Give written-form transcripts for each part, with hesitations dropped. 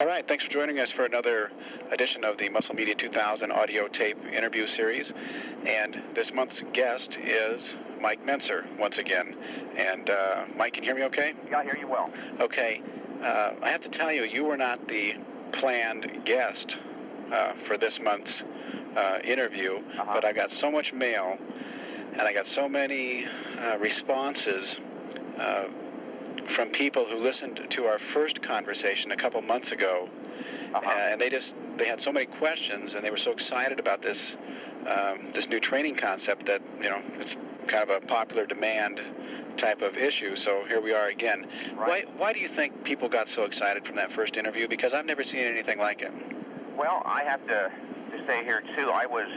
All right, thanks for joining us for another edition of the Muscle Media 2000 audio tape interview series. And this month's guest is Mike Mentzer once again. And Mike, can you hear me okay? Yeah, I hear you well. Okay. I have to tell you, you were not the planned guest for this month's interview, but I got so much mail and I got so many responses from people who listened to our first conversation a couple months ago, and they had so many questions, and they were so excited about this this new training concept that, you know, it's kind of a popular demand type of issue. So here we are again. Right. Why do you think people got so excited from that first interview? Because I've never seen anything like it. Well, I have to say here too, I was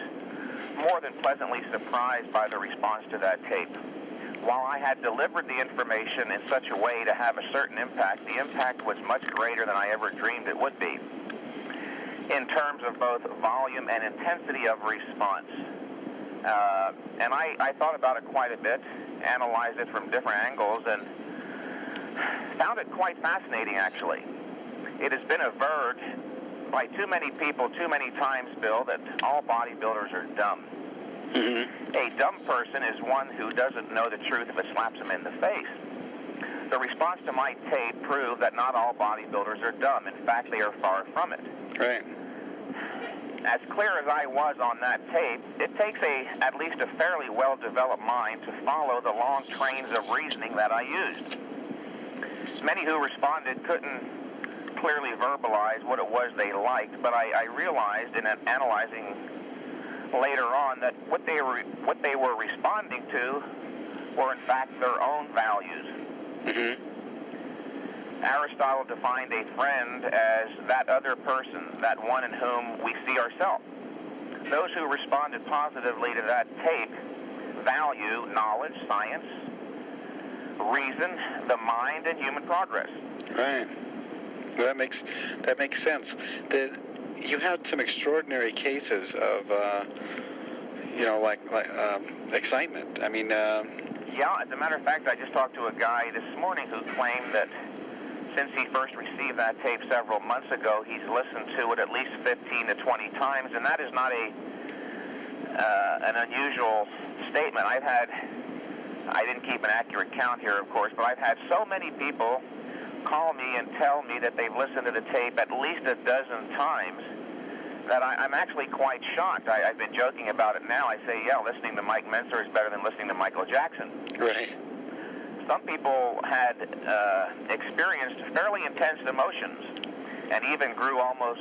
more than pleasantly surprised by the response to that tape. While I had delivered the information in such a way to have a certain impact, the impact was much greater than I ever dreamed it would be, in terms of both volume and intensity of response. And I thought about it quite a bit, analyzed it from different angles, and found it quite fascinating, actually. It has been averred by too many people too many times, Bill, that all bodybuilders are dumb. A dumb person is one who doesn't know the truth if it slaps him in the face. The response to my tape proved that not all bodybuilders are dumb. In fact, they are far from it. Right. As clear as I was on that tape, it takes at least a fairly well-developed mind to follow the long trains of reasoning that I used. Many who responded couldn't clearly verbalize what it was they liked, but I realized in analyzing later on that what they were responding to were in fact their own values. Aristotle defined a friend as that other person, that one in whom we see ourselves. Those who responded positively to that tape value knowledge, science, reason, the mind, and human progress. Right. Well, that makes sense. You had some extraordinary cases of, excitement. I mean, yeah, as a matter of fact, I just talked to a guy this morning who claimed that since he first received that tape several months ago, he's listened to it at least 15 to 20 times, and that is not an unusual statement. I didn't keep an accurate count here, of course, but I've had so many people call me and tell me that they've listened to the tape at least a dozen times that I'm actually quite shocked. I've been joking about it now. I say, yeah, listening to Mike Mentzer is better than listening to Michael Jackson. Right. Some people had experienced fairly intense emotions and even grew almost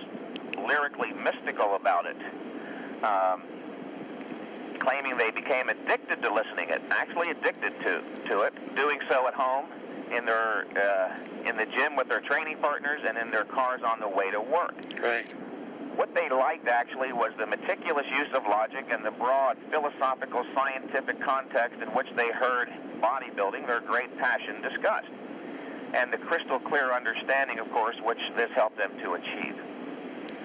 lyrically mystical about it, claiming they became addicted to listening it, actually addicted to it, doing so at home, in the gym with their training partners, and in their cars on the way to work. Right. What they liked, actually, was the meticulous use of logic and the broad philosophical scientific context in which they heard bodybuilding, their great passion, discussed, and the crystal clear understanding, of course, which this helped them to achieve.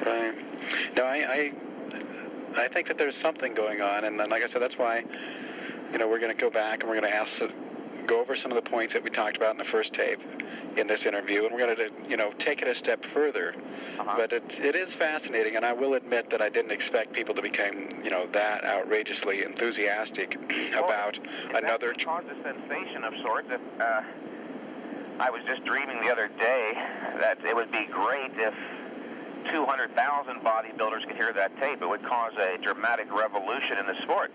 Right. No, I think that there's something going on, and like I said, that's why, we're going to go back and we're going to go over some of the points that we talked about in the first tape in this interview, and we're going to, take it a step further. But it is fascinating, and I will admit that I didn't expect people to become, that outrageously enthusiastic about another. It caused a sensation of sorts. I was just dreaming the other day that it would be great if 200,000 bodybuilders could hear that tape. It would cause a dramatic revolution in the sport.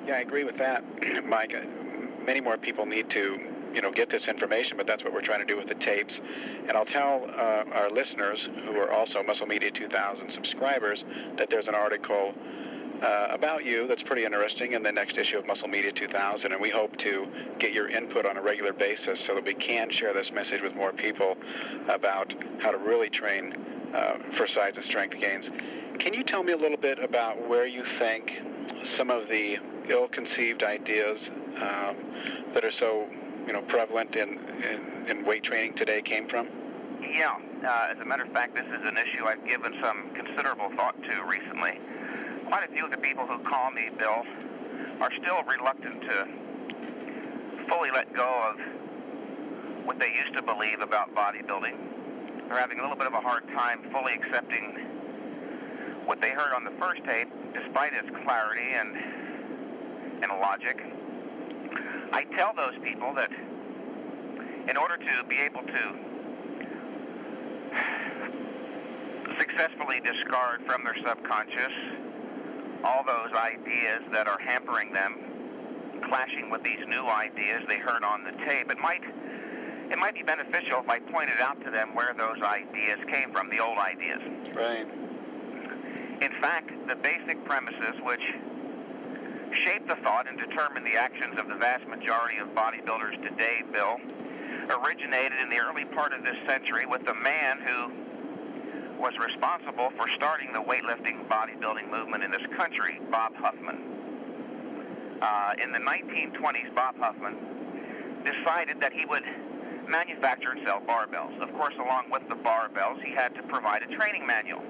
Yeah, I agree with that, Mike. Many more people need to, get this information, but that's what we're trying to do with the tapes. And I'll tell our listeners, who are also Muscle Media 2000 subscribers, that there's an article about you that's pretty interesting in the next issue of Muscle Media 2000, and we hope to get your input on a regular basis so that we can share this message with more people about how to really train for size and strength gains. Can you tell me a little bit about where you think some of the ill-conceived ideas that are so, prevalent in weight training today came from? Yeah. As a matter of fact, this is an issue I've given some considerable thought to recently. Quite a few of the people who call me, Bill, are still reluctant to fully let go of what they used to believe about bodybuilding. they're having a little bit of a hard time fully accepting what they heard on the first tape, despite its clarity and logic. I tell those people that in order to be able to successfully discard from their subconscious all those ideas that are hampering them, clashing with these new ideas they heard on the tape, it might be beneficial if I pointed out to them where those ideas came from, the old ideas. Right. In fact, the basic premises which shape the thought and determine the actions of the vast majority of bodybuilders today, Bill, originated in the early part of this century with the man who was responsible for starting the weightlifting bodybuilding movement in this country, Bob Huffman. In the 1920s, Bob Huffman decided that he would manufacture and sell barbells. Of course, along with the barbells, he had to provide a training manual.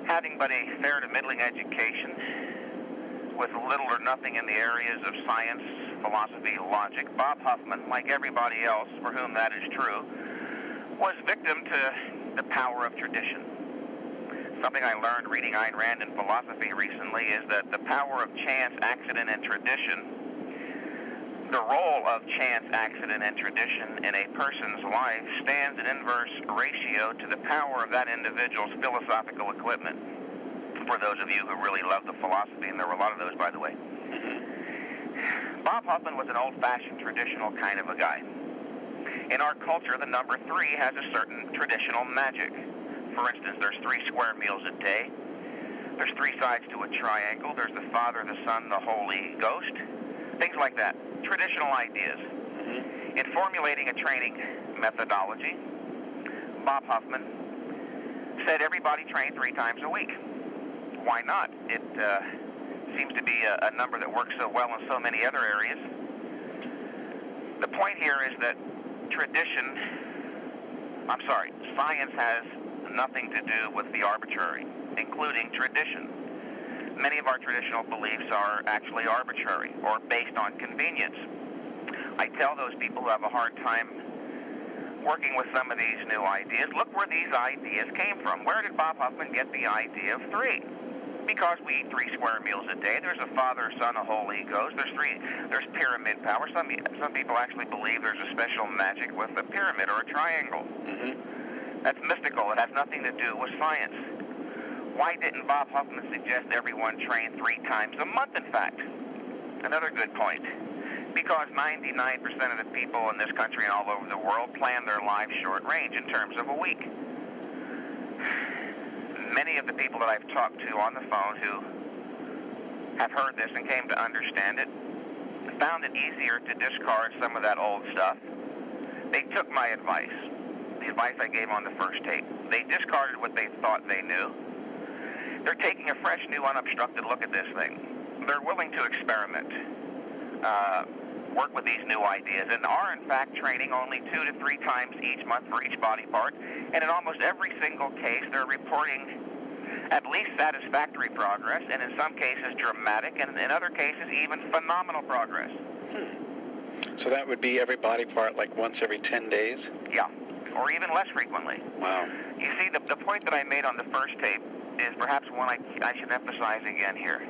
Having but a fair to middling education, with little or nothing in the areas of science, philosophy, logic, Bob Huffman, like everybody else for whom that is true, was victim to the power of tradition. Something I learned reading Ayn Rand in philosophy recently is that the power of chance, accident, and tradition, the role of chance, accident, and tradition in a person's life stands in inverse ratio to the power of that individual's philosophical equipment. For those of you who really love the philosophy, and there were a lot of those, by the way. Bob Huffman was an old-fashioned, traditional kind of a guy. In our culture, the number 3 has a certain traditional magic. For instance, there's 3 square meals a day. There's 3 sides to a triangle. There's the Father, the Son, the Holy Ghost. Things like that. Traditional ideas. In formulating a training methodology, Bob Huffman said everybody train 3 times a week. Why not? It seems to be a number that works so well in so many other areas. The point here is that science has nothing to do with the arbitrary, including tradition. Many of our traditional beliefs are actually arbitrary or based on convenience. I tell those people who have a hard time working with some of these new ideas, look where these ideas came from. Where did Bob Huffman get the idea of 3? Because we eat 3 square meals a day. There's a Father, Son, a Holy Ghost. There's pyramid power. Some people actually believe there's a special magic with a pyramid or a triangle. That's mystical. It has nothing to do with science. Why didn't Bob Huffman suggest everyone train 3 times a month, in fact? Another good point. Because 99% of the people in this country and all over the world plan their lives short range in terms of a week. Many of the people that I've talked to on the phone who have heard this and came to understand it found it easier to discard some of that old stuff. They took my advice, the advice I gave on the first tape. They discarded what they thought they knew. They're taking a fresh, new, unobstructed look at this thing. They're willing to experiment, work with these new ideas, and are, in fact, training only 2 to 3 times each month for each body part. And in almost every single case, they're reporting at least satisfactory progress, and in some cases dramatic, and in other cases even phenomenal progress. So that would be every body part like once every 10 days? Yeah, or even less frequently. Wow. You see, the point that I made on the first tape is perhaps one I should emphasize again here.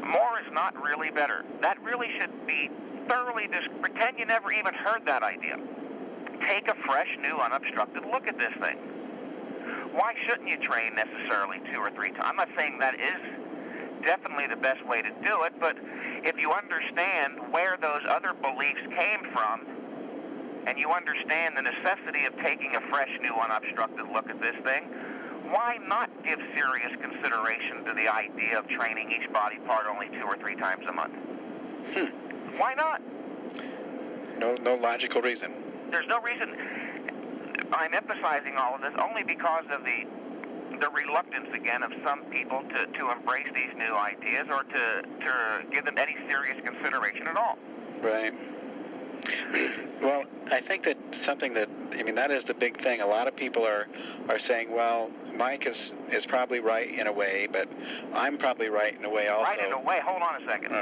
More is not really better. That really should be thoroughly pretend you never even heard that idea. Take a fresh, new, unobstructed look at this thing. Why shouldn't you train necessarily 2 or 3 times? I'm not saying that is definitely the best way to do it, but if you understand where those other beliefs came from, and you understand the necessity of taking a fresh, new, unobstructed look at this thing, why not give serious consideration to the idea of training each body part only 2 or 3 times a month? Why not? No logical reason. There's no reason. I'm emphasizing all of this only because of the reluctance, again, of some people to embrace these new ideas or to give them any serious consideration at all. Right. Well, I think that that is the big thing. A lot of people are saying, well, Mike is probably right in a way, but I'm probably right in a way also. Right in a way? Hold on a second.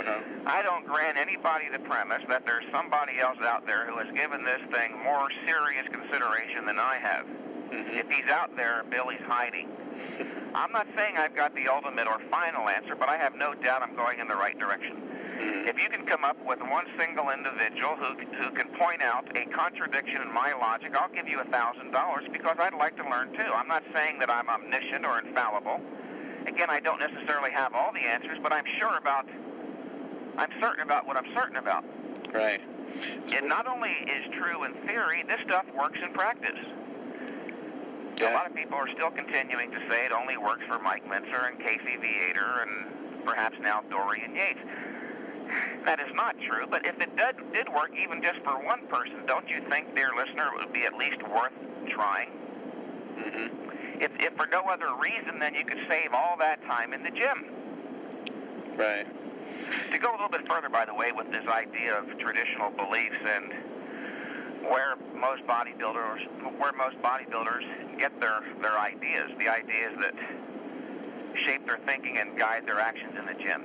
I don't grant anybody the premise that there's somebody else out there who has given this thing more serious consideration than I have. If he's out there, Billy's hiding. I'm not saying I've got the ultimate or final answer, but I have no doubt I'm going in the right direction. If you can come up with one single individual who can point out a contradiction in my logic, I'll give you $1,000 because I'd like to learn too. I'm not saying that I'm omniscient or infallible. Again, I don't necessarily have all the answers, but I'm certain about what I'm certain about. Right. It not only is true in theory, this stuff works in practice. Yeah. A lot of people are still continuing to say it only works for Mike Mentzer and Casey Viator and perhaps now Dorian Yates. That is not true, but if it did work even just for one person, don't you think, dear listener, it would be at least worth trying? If for no other reason, then you could save all that time in the gym. Right. To go a little bit further, by the way, with this idea of traditional beliefs and where most bodybuilders get their ideas, the ideas that shape their thinking and guide their actions in the gym.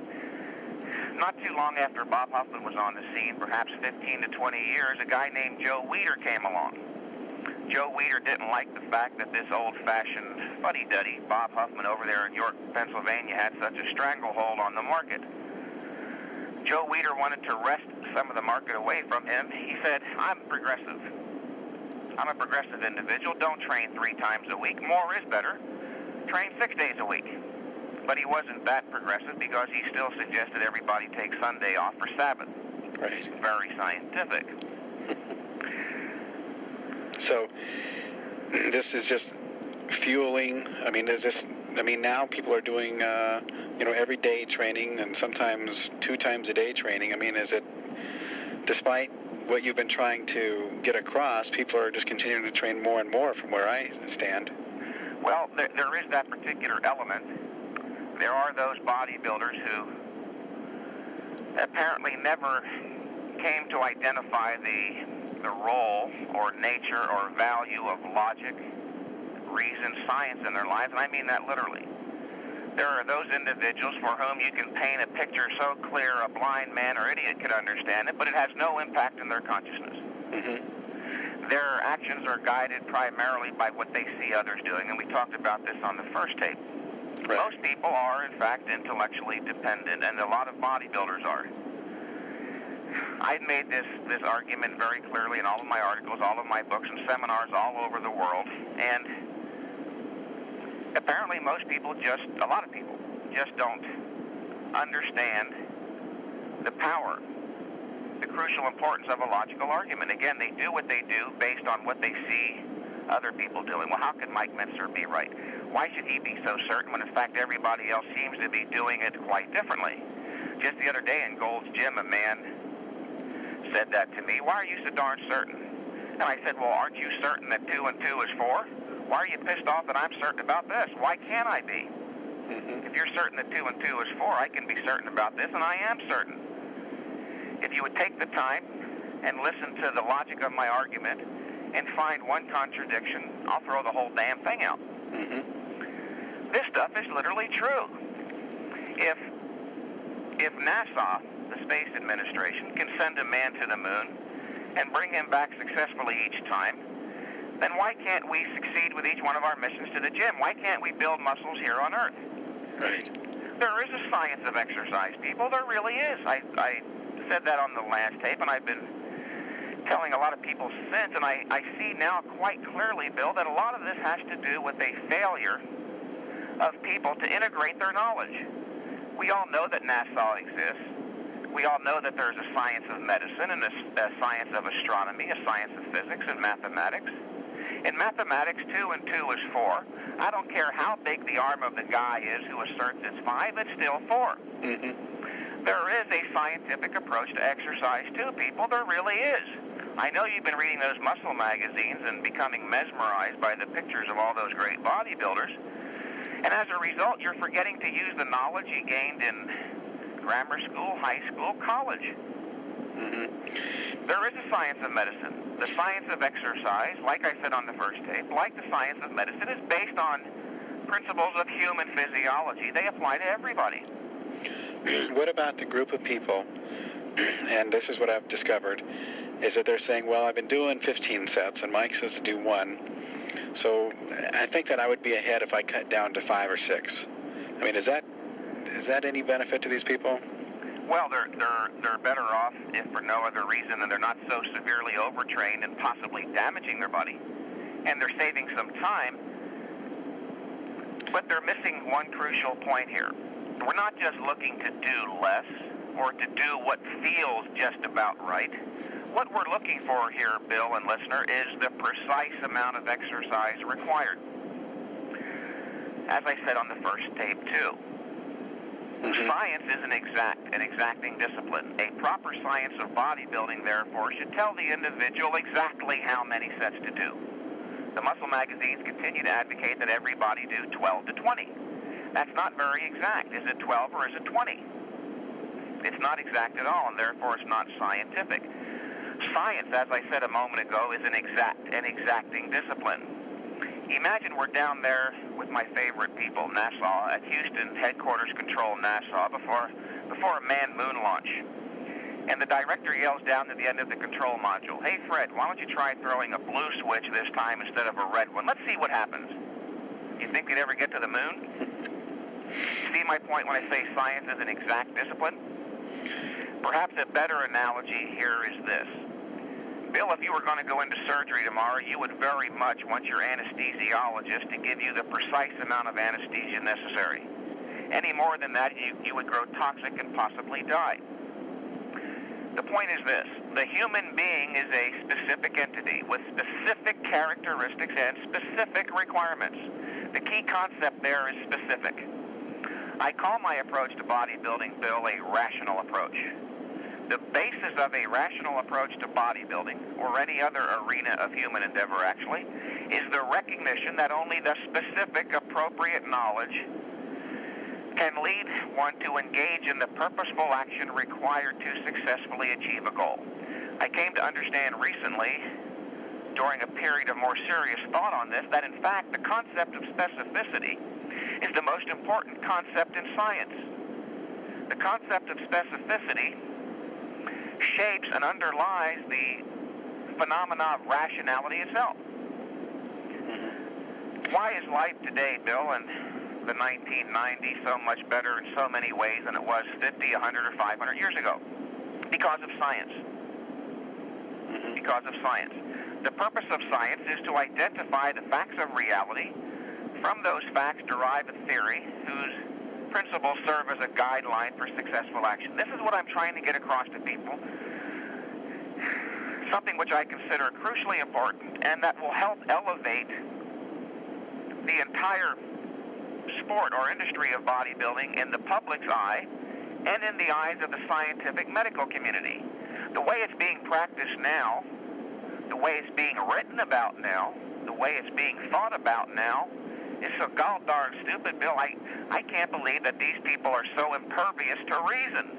Not too long after Bob Hoffman was on the scene, perhaps 15 to 20 years, a guy named Joe Weider came along. Joe Weider didn't like the fact that this old-fashioned fuddy-duddy, Bob Hoffman over there in York, Pennsylvania, had such a stranglehold on the market. Joe Weider wanted to wrest some of the market away from him. He said, I'm progressive. I'm a progressive individual. Don't train 3 times a week. More is better. Train 6 days a week. But he wasn't that progressive because he still suggested everybody take Sunday off for Sabbath. Right. Very scientific. So this is just fueling. I mean, now people are doing, everyday training and sometimes 2 times a day training. I mean, is it, despite what you've been trying to get across, people are just continuing to train more and more from where I stand? Well, there is that particular element. There are those bodybuilders who apparently never came to identify the role or nature or value of logic, reason, science in their lives, and I mean that literally. There are those individuals for whom you can paint a picture so clear a blind man or idiot could understand it, but it has no impact in their consciousness. Their actions are guided primarily by what they see others doing, and we talked about this on the first tape. Right. Most people are, in fact, intellectually dependent, and a lot of bodybuilders are. I've made this argument very clearly in all of my articles, all of my books, and seminars all over the world, and apparently a lot of people just don't understand the power, the crucial importance of a logical argument. Again, they do what they do based on what they see other people doing. Well, how could Mike Mentzer be right? Why should he be so certain when, in fact, everybody else seems to be doing it quite differently? Just the other day in Gold's Gym, a man said that to me. Why are you so darn certain? And I said, well, aren't you certain that 2 and 2 is 4? Why are you pissed off that I'm certain about this? Why can't I be? If you're certain that 2 and 2 is 4, I can be certain about this, and I am certain. If you would take the time and listen to the logic of my argument and find one contradiction, I'll throw the whole damn thing out. This stuff is literally true. If NASA, the Space Administration, can send a man to the moon and bring him back successfully each time, then why can't we succeed with each one of our missions to the gym? Why can't we build muscles here on Earth? Right. There is a science of exercise, people. There really is. I said that on the last tape, and I've been telling a lot of people since, and I see now quite clearly, Bill, that a lot of this has to do with a failure of people to integrate their knowledge. We all know that NASA exists. We all know that there's a science of medicine and a science of astronomy, a science of physics and mathematics. In mathematics, 2 and 2 is 4. I don't care how big the arm of the guy is who asserts it's 5, it's still 4. There is a scientific approach to exercise too, people. There really is. I know you've been reading those muscle magazines and becoming mesmerized by the pictures of all those great bodybuilders. And as a result, you're forgetting to use the knowledge you gained in grammar school, high school, college. There is a science of medicine. The science of exercise, like I said on the first tape, like the science of medicine, is based on principles of human physiology. They apply to everybody. What about the group of people, and this is what I've discovered, is that they're saying, well, I've been doing 15 sets, and Mike says to do 1. So I think that I would be ahead if I cut down to 5 or 6. I mean, is that any benefit to these people? Well, they're better off if for no other reason than they're not so severely overtrained and possibly damaging their body, and they're saving some time. But they're missing one crucial point here. We're not just looking to do less or to do what feels just about right. What we're looking for here, Bill and listener, is the precise amount of exercise required. As I said on the first tape, too, science is an exacting discipline. A proper science of bodybuilding, therefore, should tell the individual exactly how many sets to do. The muscle magazines continue to advocate that everybody do 12 to 20. That's not very exact. Is it 12 or is it 20? It's not exact at all, and therefore it's not scientific. Science, as I said a moment ago, is an exacting discipline. Imagine we're down there with my favorite people, NASA, at Houston Headquarters Control, NASA, before a manned moon launch. And the director yells down to the end of the control module, "Hey, Fred, why don't you try throwing a blue switch this time instead of a red one? Let's see what happens." You think we'd ever get to the moon? See my point when I say science is an exact discipline? Perhaps a better analogy here is this. Bill, if you were going to go into surgery tomorrow, you would very much want your anesthesiologist to give you the precise amount of anesthesia necessary. Any more than that, you would grow toxic and possibly die. The point is this. The human being is a specific entity with specific characteristics and specific requirements. The key concept there is specific. I call my approach to bodybuilding, Bill, a rational approach. The basis of a rational approach to bodybuilding, or any other arena of human endeavor actually, is the recognition that only the specific appropriate knowledge can lead one to engage in the purposeful action required to successfully achieve a goal. I came to understand recently, during a period of more serious thought on this, that in fact the concept of specificity is the most important concept in science. The concept of specificity shapes and underlies the phenomena of rationality itself. Why is life today, Bill, and the 1990s so much better in so many ways than it was 50, 100, or 500 years ago? Because of science. Because of science. The purpose of science is to identify the facts of reality. From those facts derive a theory whose principles serve as a guideline for successful action. This is what I'm trying to get across to people. Something which I consider crucially important and that will help elevate the entire sport or industry of bodybuilding in the public's eye and in the eyes of the scientific medical community. The way it's being practiced now, the way it's being written about now, the way it's being thought about now is so gall darn stupid, Bill. I can't believe that these people are so impervious to reason.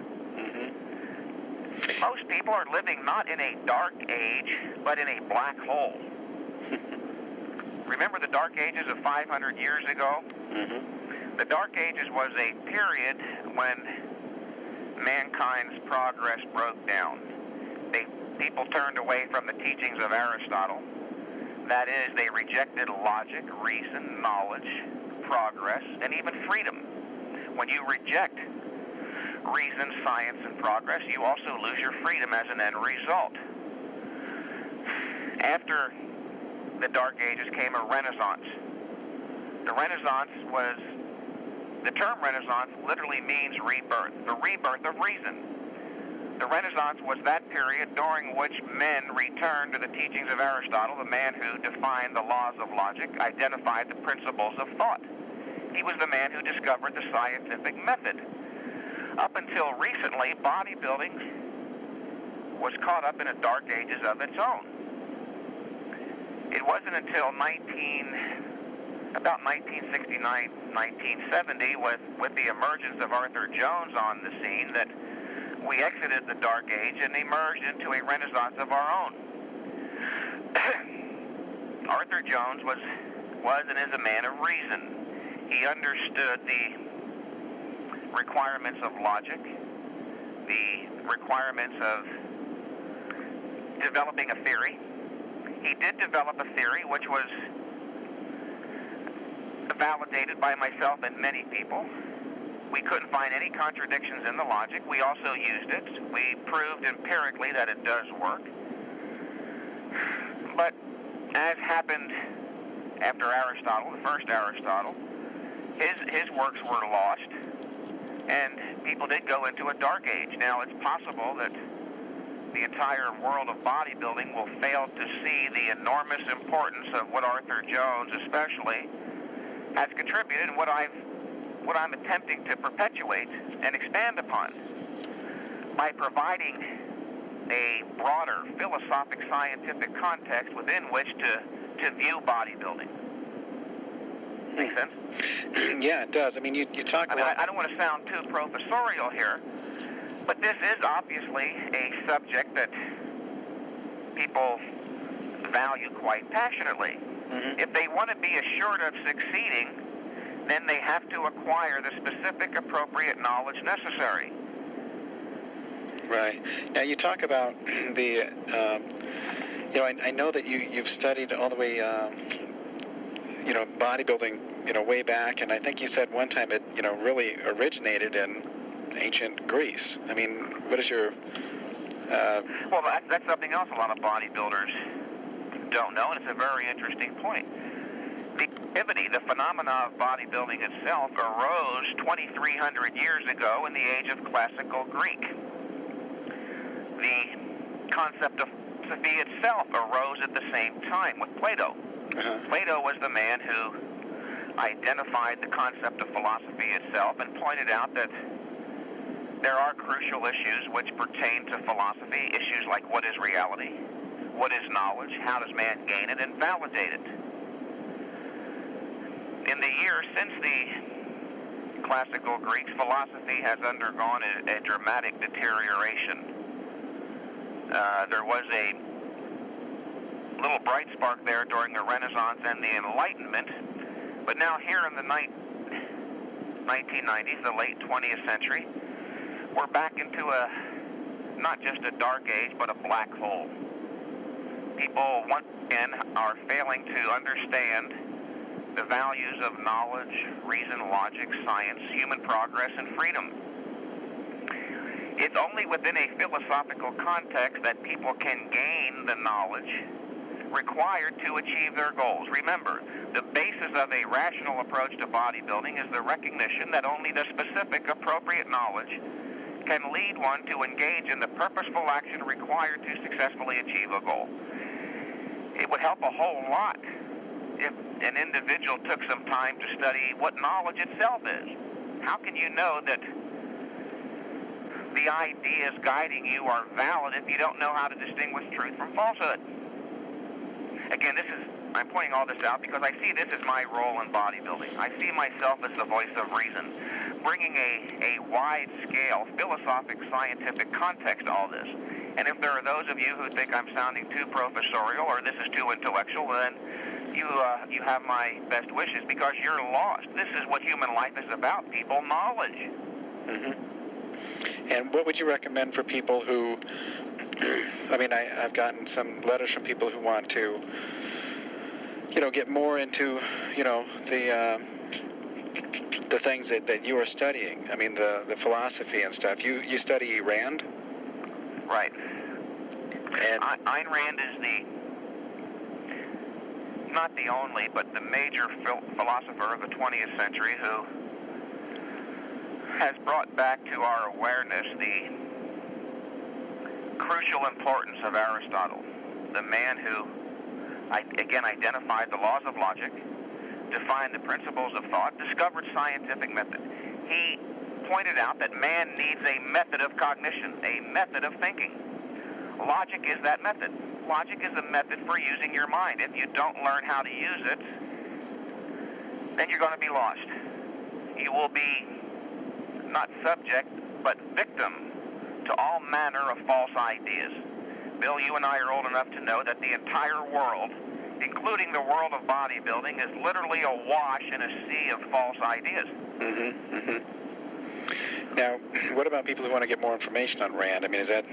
Most people are living not in a dark age, but in a black hole. Remember the Dark Ages of 500 years ago? The Dark Ages was a period when mankind's progress broke down. People turned away from the teachings of Aristotle. That is, they rejected logic, reason, knowledge, progress, and even freedom. When you reject reason, science, and progress, you also lose your freedom as an end result. After the Dark Ages came a Renaissance. The term Renaissance literally means rebirth, the rebirth of reason. The Renaissance was that period during which men returned to the teachings of Aristotle, the man who defined the laws of logic, identified the principles of thought. He was the man who discovered the scientific method. Up until recently, bodybuilding was caught up in a dark ages of its own. It wasn't until about 1969, 1970, with the emergence of Arthur Jones on the scene, that we exited the Dark Age and emerged into a renaissance of our own. Arthur Jones was and is a man of reason. He understood the requirements of logic, the requirements of developing a theory. He did develop a theory which was validated by myself and many people. We couldn't find any contradictions in the logic. We also used it. We proved empirically that it does work. But as happened after Aristotle, the first Aristotle, his works were lost, and people did go into a dark age. Now, it's possible that the entire world of bodybuilding will fail to see the enormous importance of what Arthur Jones especially has contributed and what I'm attempting to perpetuate and expand upon by providing a broader philosophic scientific context within which to view bodybuilding. Make sense? Yeah, it does. I mean, you talk about... I don't want to sound too professorial here, but this is obviously a subject that people value quite passionately. Mm-hmm. If they want to be assured of succeeding, then they have to acquire the specific appropriate knowledge necessary. Right. Now, you talk about the... I know that you've studied all the way... bodybuilding, way back, and I think you said one time it, really originated in ancient Greece. I mean, what is your... Well, that's something else a lot of bodybuilders don't know, and it's a very interesting point. The activity, the phenomena of bodybuilding itself arose 2,300 years ago in the age of classical Greek. The concept of philosophy itself arose at the same time with Plato. Uh-huh. Plato was the man who identified the concept of philosophy itself and pointed out that there are crucial issues which pertain to philosophy, issues like what is reality, what is knowledge, how does man gain it and validate it. In the years since the classical Greeks, philosophy has undergone a dramatic deterioration. There was a little bright spark there during the Renaissance and the Enlightenment, but now here in the 1990s, the late 20th century, we're back into not just a dark age, but a black hole. People, once again, are failing to understand the values of knowledge, reason, logic, science, human progress, and freedom. It's only within a philosophical context that people can gain the knowledge required to achieve their goals. Remember, the basis of a rational approach to bodybuilding is the recognition that only the specific appropriate knowledge can lead one to engage in the purposeful action required to successfully achieve a goal. It would help a whole lot if an individual took some time to study what knowledge itself is. How can you know that the ideas guiding you are valid if you don't know how to distinguish truth from falsehood? Again, I'm pointing all this out because I see this as my role in bodybuilding. I see myself as the voice of reason, bringing a wide-scale, philosophic, scientific context to all this. And if there are those of you who think I'm sounding too professorial or this is too intellectual, then you have my best wishes because you're lost. This is what human life is about, people, knowledge. Mm-hmm. And what would you recommend for people who... I mean, I've gotten some letters from people who want to, get more into, the things that you are studying. I mean, the philosophy and stuff. You study Rand? Right. And Ayn Rand is not the only, but the major philosopher of the 20th century who has brought back to our awareness the crucial importance of Aristotle, the man who, again, identified the laws of logic, defined the principles of thought, discovered scientific method. He pointed out that man needs a method of cognition, a method of thinking. Logic is that method. Logic is a method for using your mind. If you don't learn how to use it, then you're going to be lost. You will be not subject, but victim to all manner of false ideas. Bill, you and I are old enough to know that the entire world, including the world of bodybuilding, is literally awash in a sea of false ideas. Mm-hmm, mm-hmm. Now, what about people who want to get more information on Rand? I mean, is that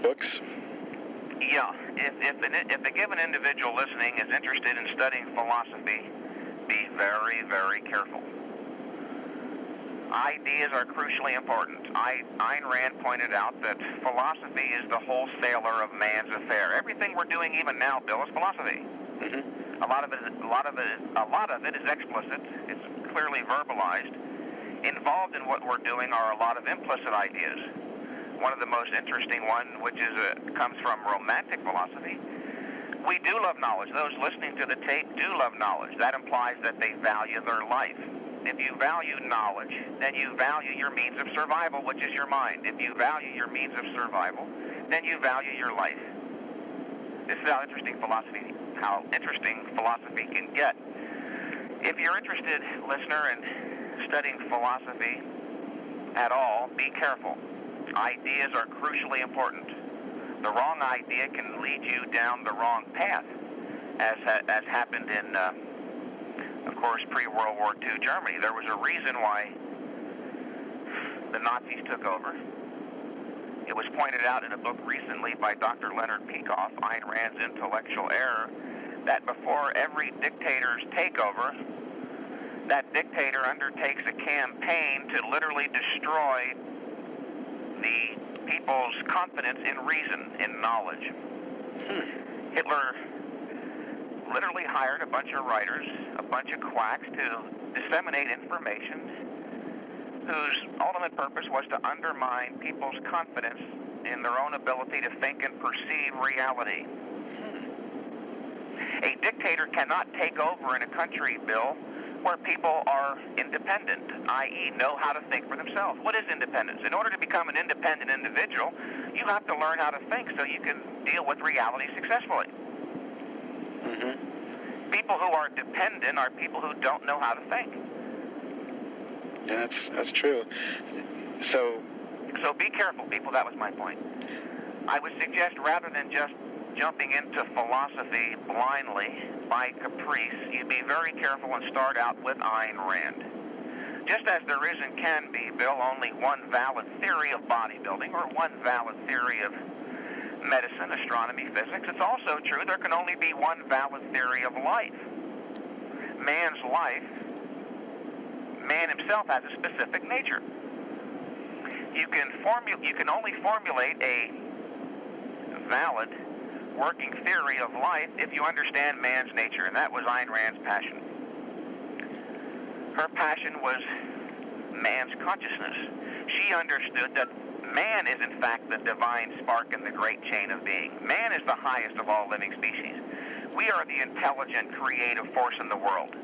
books? Yeah. If a given individual listening is interested in studying philosophy, very, very careful. Ideas are crucially important. Ayn Rand pointed out that philosophy is the wholesaler of man's affair. Everything we're doing even now, Bill, is philosophy. Mm-hmm. A lot of it is explicit. It's clearly verbalized. Involved in what we're doing are a lot of implicit ideas. One of the most interesting one, which comes from romantic philosophy. We do love knowledge. Those listening to the tape do love knowledge. That implies that they value their life. If you value knowledge, then you value your means of survival, which is your mind. If you value your means of survival, then you value your life. This is how interesting philosophy can get. If you're interested, listener, in studying philosophy at all, be careful. Ideas are crucially important. The wrong idea can lead you down the wrong path, as happened in, of course, pre-World War II Germany. There was a reason why the Nazis took over. It was pointed out in a book recently by Dr. Leonard Peikoff, Ayn Rand's Intellectual Error, that before every dictator's takeover, that dictator undertakes a campaign to literally destroy the people's confidence in reason, in knowledge. Hitler literally hired a bunch of writers, a bunch of quacks to disseminate information whose ultimate purpose was to undermine people's confidence in their own ability to think and perceive reality. A dictator cannot take over in a country, Bill, where people are independent, i.e. know how to think for themselves. What is independence? In order to become an independent individual, you have to learn how to think so you can deal with reality successfully. Mm-hmm. People who are dependent are people who don't know how to think. Yeah, that's true. So be careful, people. That was my point. I would suggest rather than just jumping into philosophy blindly by caprice, you be very careful and start out with Ayn Rand. Just as there is and can be, Bill, only one valid theory of bodybuilding or one valid theory of medicine, astronomy, physics, it's also true there can only be one valid theory of life. Man's life, man himself has a specific nature. You can only formulate a valid working theory of life if you understand man's nature, and that was Ayn Rand's passion. Her passion was man's consciousness. She understood that man is in fact the divine spark in the great chain of being. Man is the highest of all living species. We are the intelligent, creative force in the world.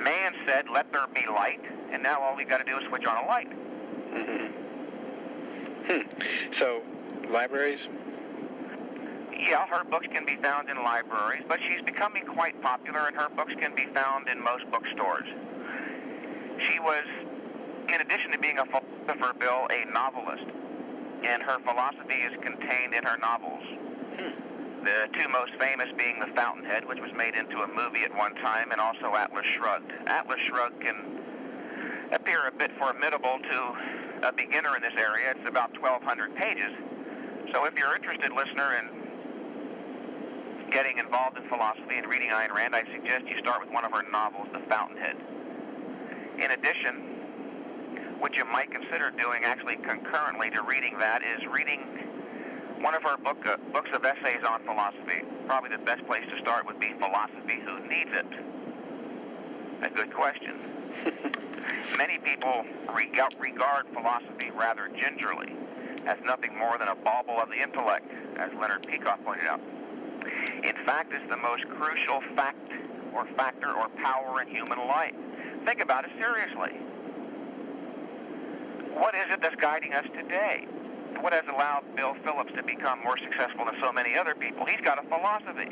Man said, let there be light, and now all we got to do is switch on a light. Mm-hmm. So, libraries? Yeah, her books can be found in libraries, but she's becoming quite popular, and her books can be found in most bookstores. She was, in addition to being a philosopher, Bill, a novelist, and her philosophy is contained in her novels. The two most famous being The Fountainhead, which was made into a movie at one time, and also Atlas Shrugged. Atlas Shrugged can appear a bit formidable to a beginner in this area. It's about 1,200 pages. So if you're interested, listener, in getting involved in philosophy and reading Ayn Rand, I suggest you start with one of her novels, The Fountainhead. In addition, what you might consider doing actually concurrently to reading that is reading one of her books of essays on philosophy. Probably the best place to start would be Philosophy, Who Needs It? A good question. Many people regard philosophy rather gingerly as nothing more than a bauble of the intellect, as Leonard Peikoff pointed out. In fact, it's the most crucial factor or power in human life. Think about it seriously. What is it that's guiding us today? What has allowed Bill Phillips to become more successful than so many other people? He's got a philosophy.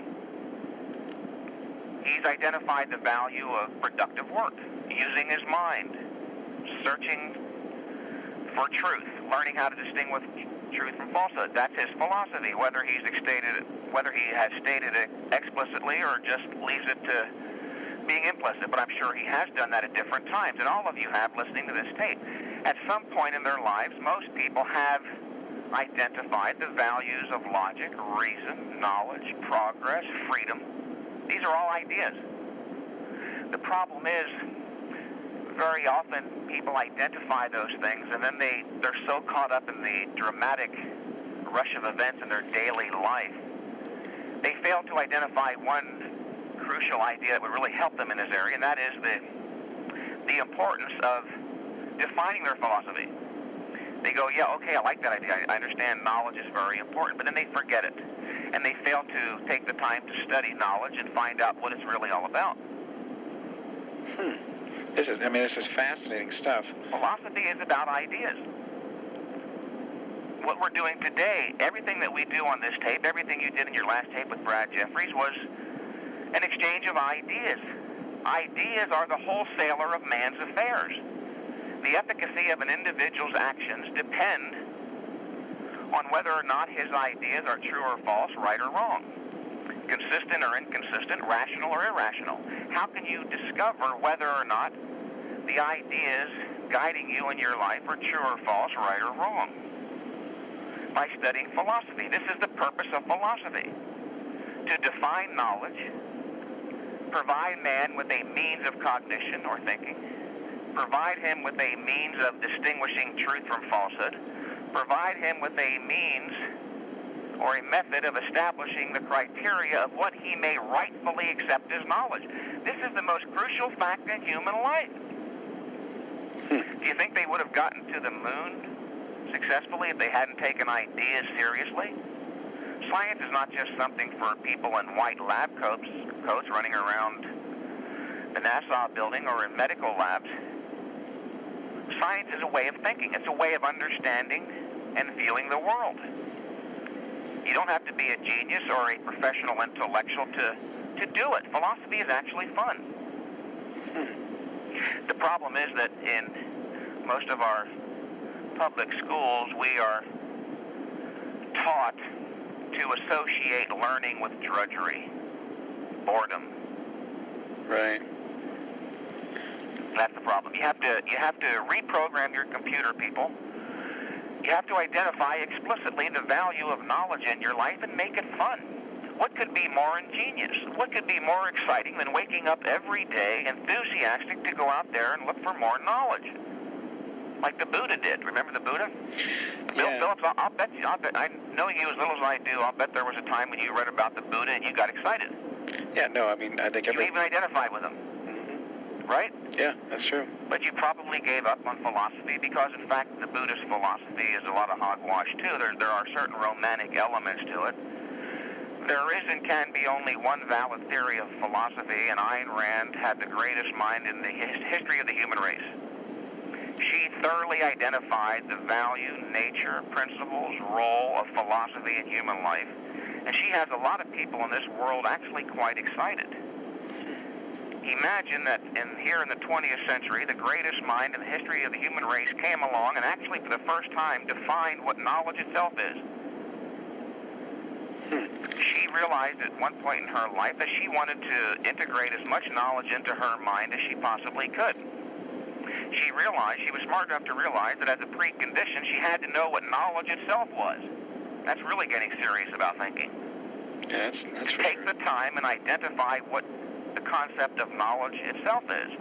He's identified the value of productive work, using his mind, searching for truth, learning how to distinguish truth from falsehood. That's his philosophy, whether he has stated it explicitly or just leaves it to being implicit. But I'm sure he has done that at different times, and all of you have listening to this tape. At some point in their lives, most people have identified the values of logic, reason, knowledge, progress, freedom. These are all ideas. The problem is, very often people identify those things, and then they're so caught up in the dramatic rush of events in their daily life, they fail to identify one crucial idea that would really help them in this area, and that is the importance of defining their philosophy. They go, yeah, okay, I like that idea. I understand knowledge is very important, but then they forget it, and they fail to take the time to study knowledge and find out what it's really all about. This is fascinating stuff. Philosophy is about ideas. What we're doing today, everything that we do on this tape, everything you did in your last tape with Brad Jeffries was an exchange of ideas. Ideas are the wholesaler of man's affairs. The efficacy of an individual's actions depend on whether or not his ideas are true or false, right or wrong, consistent or inconsistent, rational or irrational. How can you discover whether or not the ideas guiding you in your life are true or false, right or wrong? By studying philosophy. This is the purpose of philosophy, to define knowledge, provide man with a means of cognition or thinking, provide him with a means of distinguishing truth from falsehood, provide him with a means or a method of establishing the criteria of what he may rightfully accept as knowledge. This is the most crucial fact in human life. Do you think they would have gotten to the moon successfully if they hadn't taken ideas seriously? Science is not just something for people in white lab coats running around the NASA building or in medical labs. Science is a way of thinking. It's a way of understanding and feeling the world. You don't have to be a genius or a professional intellectual to do it. Philosophy is actually fun. The problem is that in most of our public schools, we are taught to associate learning with drudgery, boredom. Right. That's the problem. You have to reprogram your computer, people. You have to identify explicitly the value of knowledge in your life and make it fun. What could be more ingenious? What could be more exciting than waking up every day enthusiastic to go out there and look for more knowledge? Like the Buddha did. Remember the Buddha? Yeah. Phillips, I'll bet you, knowing you as little as I do, I'll bet there was a time when you read about the Buddha and you got excited. Yeah, no, I think you even identified with him. Right? Yeah, that's true. But you probably gave up on philosophy because, in fact, the Buddhist philosophy is a lot of hogwash, too. There are certain romantic elements to it. There is and can be only one valid theory of philosophy, and Ayn Rand had the greatest mind in the history of the human race. She thoroughly identified the value, nature, principles, role of philosophy in human life, and she has a lot of people in this world actually quite excited. Imagine that here in the 20th century, the greatest mind in the history of the human race came along and actually for the first time defined what knowledge itself is. She realized at one point in her life that she wanted to integrate as much knowledge into her mind as she possibly could. She was smart enough to realize that as a precondition, she had to know what knowledge itself was. That's really getting serious about thinking. Yeah, that's for Take sure. the time and identify what the concept of knowledge itself is.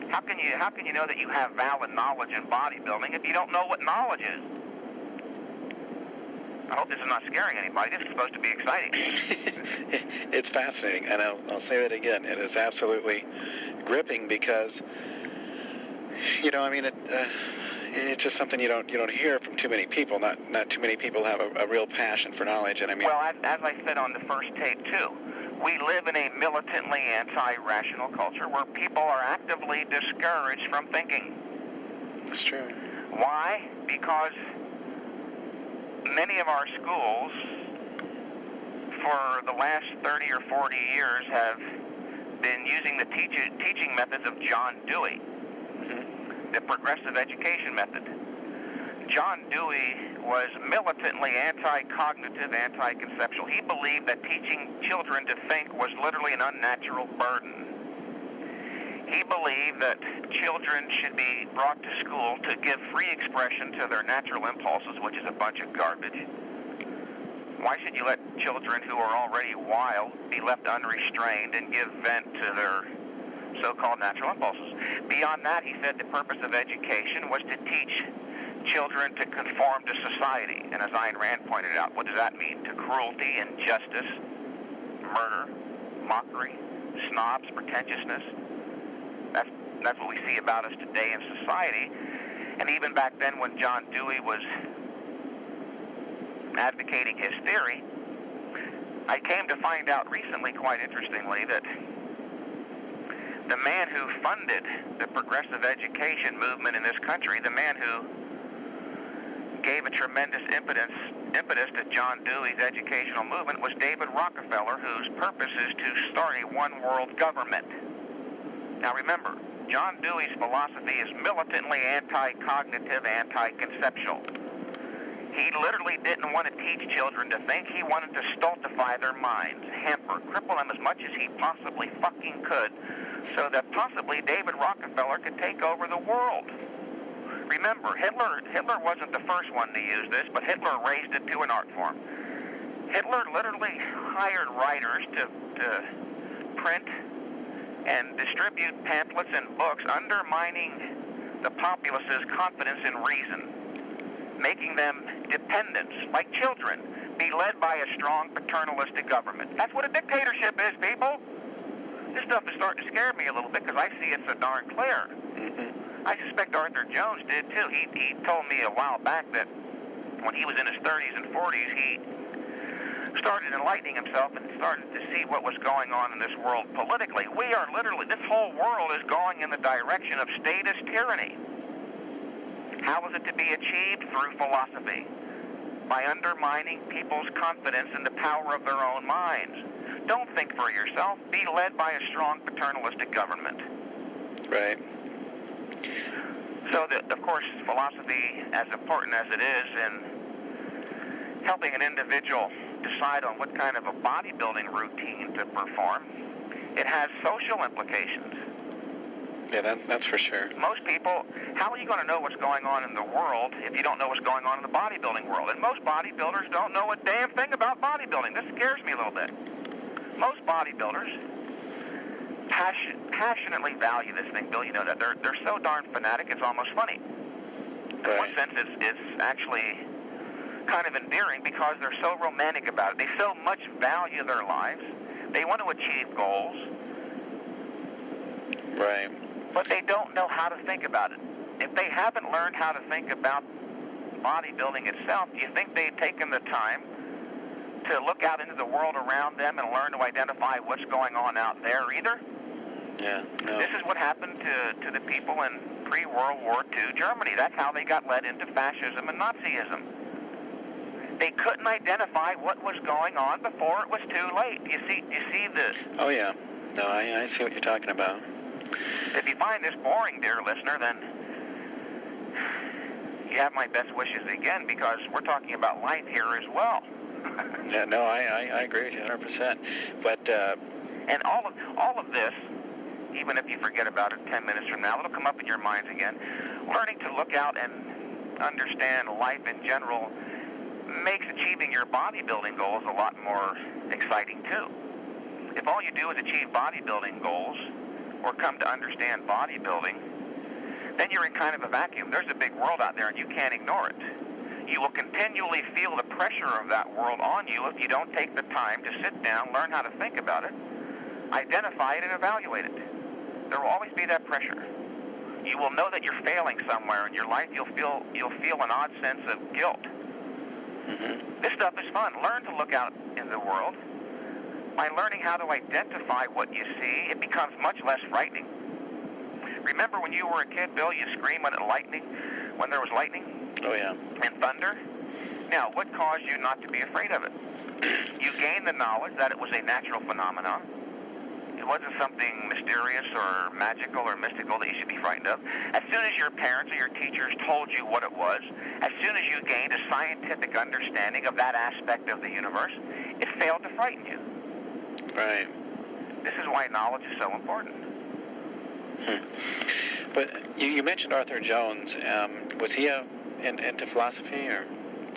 How can you know that you have valid knowledge in bodybuilding if you don't know what knowledge is? I hope this is not scaring anybody. This is supposed to be exciting. It's fascinating, and I'll say that again. It is absolutely gripping because, it's just something you don't hear from too many people. Not too many people have a real passion for knowledge, and Well, as I said on the first tape too, we live in a militantly anti-rational culture where people are actively discouraged from thinking. It's true. Why? Because many of our schools for the last 30 or 40 years have been using the teaching methods of John Dewey, the progressive education method. John Dewey was militantly anti-cognitive, anti-conceptual. He believed that teaching children to think was literally an unnatural burden. He believed that children should be brought to school to give free expression to their natural impulses, which is a bunch of garbage. Why should you let children who are already wild be left unrestrained and give vent to their so-called natural impulses. Beyond that, he said the purpose of education was to teach children to conform to society. And as Ayn Rand pointed out, what does that mean? To cruelty, injustice, murder, mockery, snobs, pretentiousness. That's what we see about us today in society. And even back then when John Dewey was advocating his theory, I came to find out recently, quite interestingly, that the man who funded the progressive education movement in this country, the man who gave a tremendous impetus to John Dewey's educational movement, was David Rockefeller, whose purpose is to start a one-world government. Now remember, John Dewey's philosophy is militantly anti-cognitive, anti-conceptual. He literally didn't want to teach children to think. He wanted to stultify their minds, hamper, cripple them as much as he possibly fucking could, so that possibly David Rockefeller could take over the world. Remember, Hitler wasn't the first one to use this, but Hitler raised it to an art form. Hitler literally hired writers to print and distribute pamphlets and books undermining the populace's confidence in reason, making them dependents, like children, be led by a strong paternalistic government. That's what a dictatorship is, people. This stuff is starting to scare me a little bit because I see it so darn clear. I suspect Arthur Jones did too. He told me a while back that when he was in his 30s and 40s, he started enlightening himself and started to see what was going on in this world politically. We are literally, this whole world is going in the direction of statist tyranny. How is it to be achieved? Through philosophy, by undermining people's confidence in the power of their own minds. Don't think for yourself. Be led by a strong paternalistic government. Right. So, of course, philosophy, as important as it is in helping an individual decide on what kind of a bodybuilding routine to perform, it has social implications. Yeah, that's for sure. Most people, how are you going to know what's going on in the world if you don't know what's going on in the bodybuilding world? And most bodybuilders don't know a damn thing about bodybuilding. This scares me a little bit. Most bodybuilders passionately value this thing, Bill. You know that. They're so darn fanatic, it's almost funny. In one sense, it's actually kind of endearing because they're so romantic about it. They so much value their lives. They want to achieve goals. Right. But they don't know how to think about it. If they haven't learned how to think about bodybuilding itself, do you think they've taken the time to look out into the world around them and learn to identify what's going on out there either? Yeah, no. This is what happened to the people in pre-World War II Germany. That's how they got led into fascism and Nazism. They couldn't identify what was going on before it was too late. You see this? Oh, yeah. No, I see what you're talking about. If you find this boring, dear listener, then you have my best wishes again, because we're talking about life here as well. Yeah, no, I agree with you 100%. But and all of this, even if you forget about it 10 minutes from now, it'll come up in your minds again. Learning to look out and understand life in general makes achieving your bodybuilding goals a lot more exciting too. If all you do is achieve bodybuilding goals or come to understand bodybuilding, then you're in kind of a vacuum. There's a big world out there and you can't ignore it. You will continually feel the pressure of that world on you if you don't take the time to sit down, learn how to think about it, identify it, and evaluate it. There will always be that pressure. You will know that you're failing somewhere in your life. You'll feel an odd sense of guilt. Mm-hmm. This stuff is fun. Learn to look out in the world. By learning how to identify what you see, it becomes much less frightening. Remember when you were a kid, Bill, you screamed when there was lightning? Oh, yeah. And thunder? Now, what caused you not to be afraid of it? You gained the knowledge that it was a natural phenomenon. It wasn't something mysterious or magical or mystical that you should be frightened of. As soon as your parents or your teachers told you what it was, as soon as you gained a scientific understanding of that aspect of the universe, it failed to frighten you. Right. This is why knowledge is so important. But you mentioned Arthur Jones. Was he into philosophy,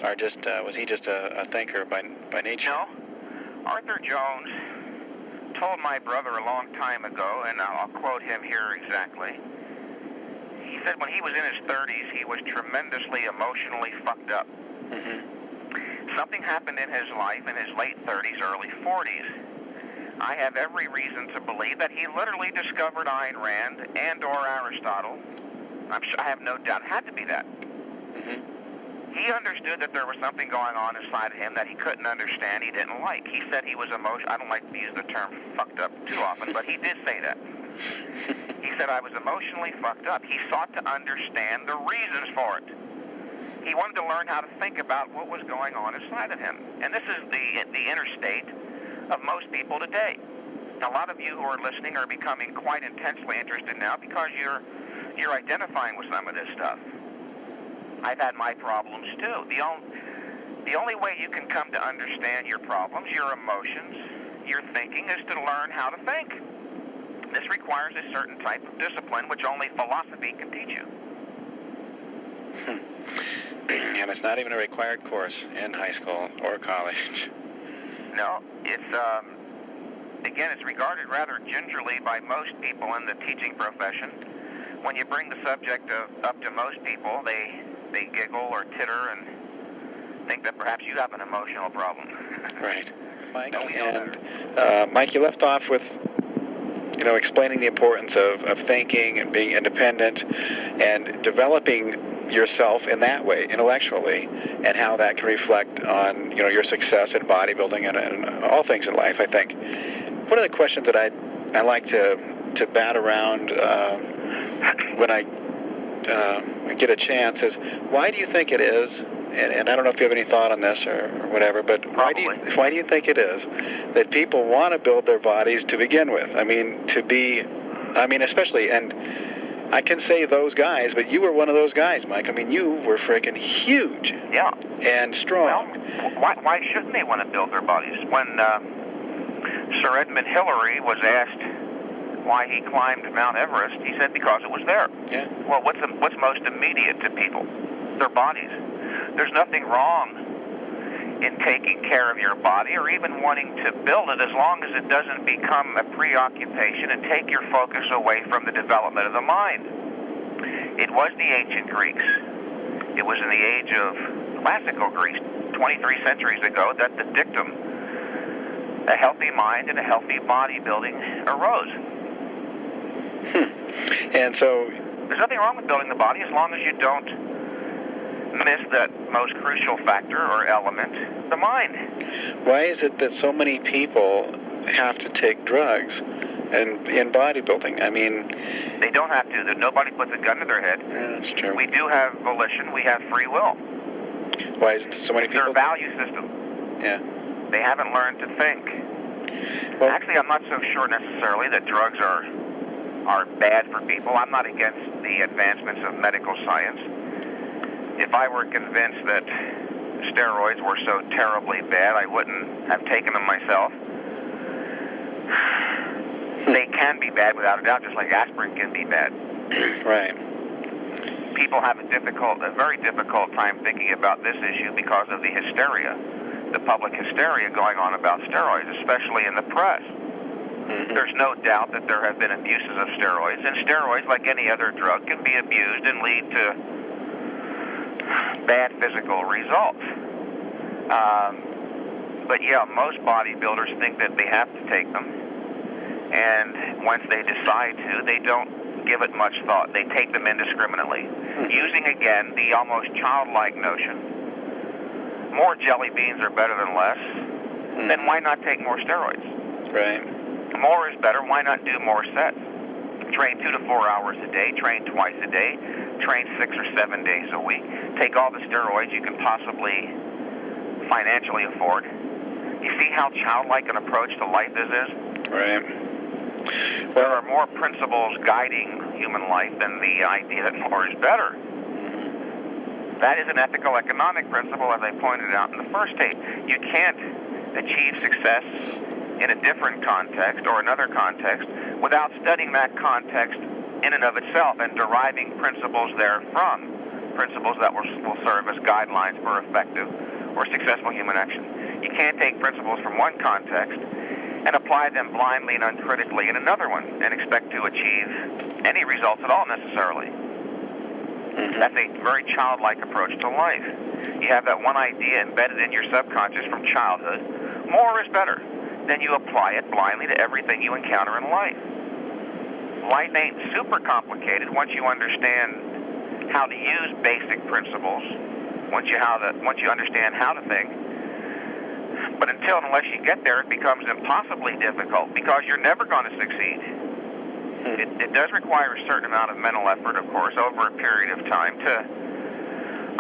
or just was he just a thinker by nature? No. Arthur Jones told my brother a long time ago, and I'll quote him here exactly. He said when he was in his 30s, he was tremendously emotionally fucked up. Something happened in his life in his late 30s, early 40s. I have every reason to believe that he literally discovered Ayn Rand and or Aristotle. I have no doubt it had to be that. He understood that there was something going on inside of him that he couldn't understand, he didn't like. He said he was I don't like to use the term fucked up too often, but he did say that. He said, I was emotionally fucked up. He sought to understand the reasons for it. He wanted to learn how to think about what was going on inside of him. And this is the inner state of most people today. A lot of you who are listening are becoming quite intensely interested now because you're identifying with some of this stuff. I've had my problems too. The only way you can come to understand your problems, your emotions, your thinking, is to learn how to think. This requires a certain type of discipline which only philosophy can teach you. And it's not even a required course in high school or college. No, it's again, it's regarded rather gingerly by most people in the teaching profession. When you bring the subject up to most people, they giggle or titter and think that perhaps you have an emotional problem. Right. Mike, Mike, you left off with, explaining the importance of thinking and being independent and developing yourself in that way, intellectually, and how that can reflect on, your success in bodybuilding and all things in life, I think. One of the questions that I like to bat around when I get a chance is, why do you think it is, and I don't know if you have any thought on this or whatever, but why do you think it is that people want to build their bodies to begin with? Especially, and I can say those guys, but you were one of those guys, Mike. You were freaking huge. Yeah. And strong. Well, why shouldn't they want to build their bodies? When Sir Edmund Hillary was asked why he climbed Mount Everest, he said because it was there. Yeah. Well, what's most immediate to people? Their bodies. There's nothing wrong in taking care of your body or even wanting to build it, as long as it doesn't become a preoccupation and take your focus away from the development of the mind. It was the ancient Greeks. It was in the age of classical Greece, 23 centuries ago, that the dictum, a healthy mind and a healthy bodybuilding, arose. And so there's nothing wrong with building the body as long as you don't miss that most crucial factor or element, the mind. Why is it that so many people have to take drugs in bodybuilding? They don't have to. Nobody puts a gun to their head. Yeah, that's true. We do have volition. We have free will. Why is it so many people? Their value system. Yeah. They haven't learned to think. Well, actually, I'm not so sure necessarily that drugs are bad for people. I'm not against the advancements of medical science. If I were convinced that steroids were so terribly bad, I wouldn't have taken them myself. They can be bad without a doubt, just like aspirin can be bad. Right. People have a very difficult time thinking about this issue because of the hysteria, the public hysteria going on about steroids, especially in the press. There's no doubt that there have been abuses of steroids, and steroids, like any other drug, can be abused and lead to bad physical results. But yeah, most bodybuilders think that they have to take them, and once they decide to, they don't give it much thought. They take them indiscriminately, using, again, the almost childlike notion. More jelly beans are better than less. Then why not take more steroids? Right. More is better. Why not do more sets? Train 2 to 4 hours a day. Train twice a day. Train 6 or 7 days a week. Take all the steroids you can possibly financially afford. You see how childlike an approach to life this is? Right. Well, there are more principles guiding human life than the idea that more is better. That is an ethical economic principle, as I pointed out in the first tape. You can't achieve success in a different context or another context without studying that context in and of itself and deriving principles therefrom, principles that will serve as guidelines for effective or successful human action. You can't take principles from one context and apply them blindly and uncritically in another one and expect to achieve any results at all necessarily. That's a very childlike approach to life. You have that one idea embedded in your subconscious from childhood. More is better. Then you apply it blindly to everything you encounter in life. Life ain't super complicated once you understand how to use basic principles, once you understand how to think. But unless you get there, it becomes impossibly difficult because you're never going to succeed. It does require a certain amount of mental effort, of course, over a period of time to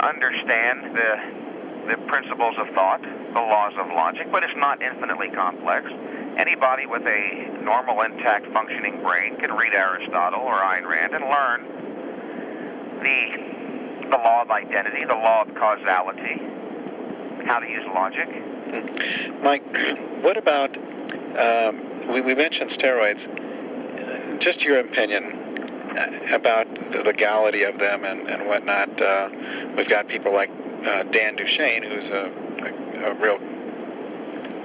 understand the principles of thought, the laws of logic, but it's not infinitely complex. Anybody with a normal, intact, functioning brain can read Aristotle or Ayn Rand and learn the law of identity, the law of causality, how to use logic. Mike, what about, we mentioned steroids, just your opinion about the legality of them and whatnot. We've got people like Dan Duchesne, who's a real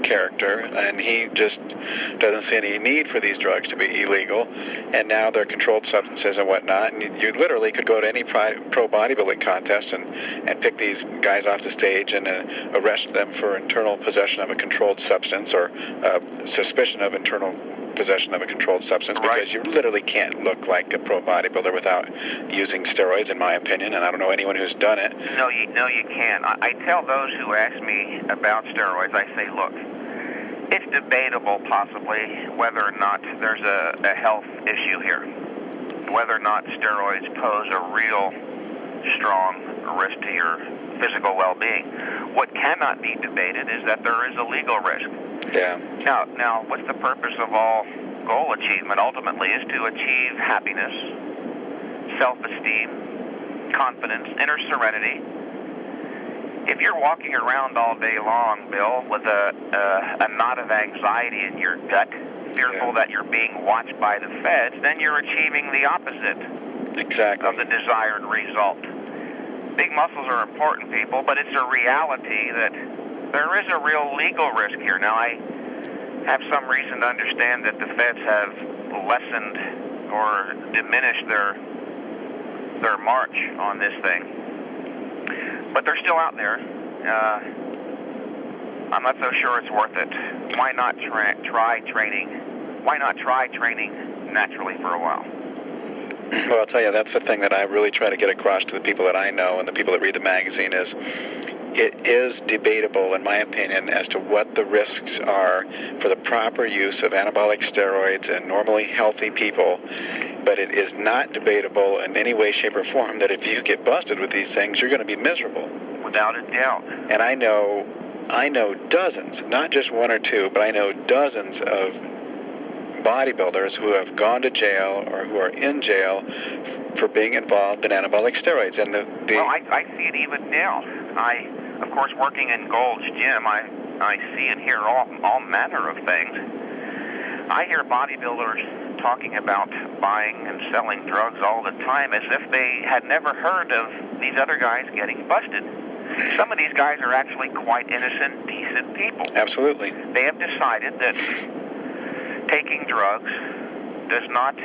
character, and he just doesn't see any need for these drugs to be illegal, and now they're controlled substances and whatnot, and you literally could go to any pro bodybuilding contest and pick these guys off the stage and arrest them for internal possession of a controlled substance or suspicion of internal possession of a controlled substance, because you literally can't look like a pro bodybuilder without using steroids, in my opinion, and I don't know anyone who's done it. No, you can't. I tell those who ask me about steroids, I say, look, it's debatable possibly whether or not there's a health issue here, whether or not steroids pose a real strong risk to your physical well-being. What cannot be debated is that there is a legal risk. Yeah. Now, what's the purpose of all goal achievement? Ultimately, is to achieve happiness, self-esteem, confidence, inner serenity. If you're walking around all day long, Bill, with a knot of anxiety in your gut, fearful that you're being watched by the feds, then you're achieving the opposite of the desired result. Big muscles are important, people, but it's a reality that there is a real legal risk here. Now, I have some reason to understand that the feds have lessened or diminished their march on this thing. But they're still out there. I'm not so sure it's worth it. Why not try training? Why not try training naturally for a while? Well, I'll tell you, that's the thing that I really try to get across to the people that I know and the people that read the magazine is it is debatable, in my opinion, as to what the risks are for the proper use of anabolic steroids in normally healthy people. But it is not debatable in any way, shape, or form that if you get busted with these things, you're going to be miserable. Without a doubt. And I know dozens, not just one or two, but I know dozens of bodybuilders who have gone to jail or who are in jail for being involved in anabolic steroids. And well, I see it even now. Of course, working in Gold's Gym, I see and hear all manner of things. I hear bodybuilders talking about buying and selling drugs all the time as if they had never heard of these other guys getting busted. Some of these guys are actually quite innocent, decent people. Absolutely. They have decided that taking drugs does not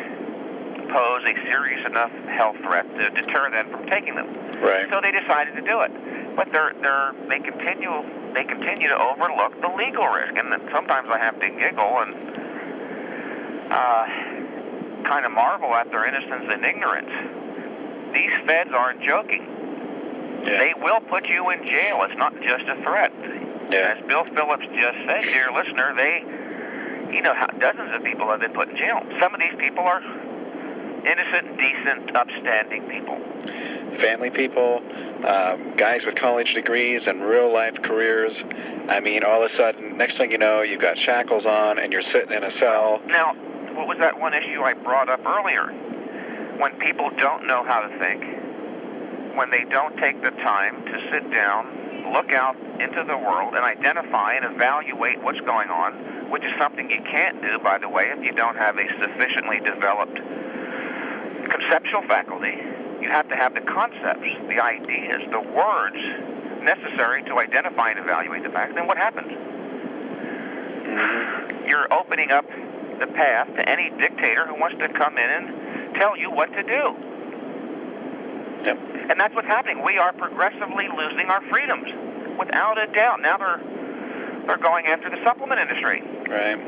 pose a serious enough health threat to deter them from taking them. Right. So they decided to do it. But they continue to overlook the legal risk, and sometimes I have to giggle and kind of marvel at their innocence and ignorance. These feds aren't joking. Yeah. They will put you in jail. It's not just a threat. Yeah. As Bill Phillips just said, dear listener, dozens of people have been put in jail. Some of these people are innocent, decent, upstanding people. Family people, guys with college degrees and real-life careers. I mean, all of a sudden, next thing you know, you've got shackles on and you're sitting in a cell. Now, what was that one issue I brought up earlier? When people don't know how to think, when they don't take the time to sit down, look out into the world and identify and evaluate what's going on, which is something you can't do, by the way, if you don't have a sufficiently developed conceptual faculty. You have to have the concepts, the ideas, the words necessary to identify and evaluate the facts. Then what happens? You're opening up the path to any dictator who wants to come in and tell you what to do. Yep. And that's what's happening. We are progressively losing our freedoms, without a doubt. Now they're going after the supplement industry. Right.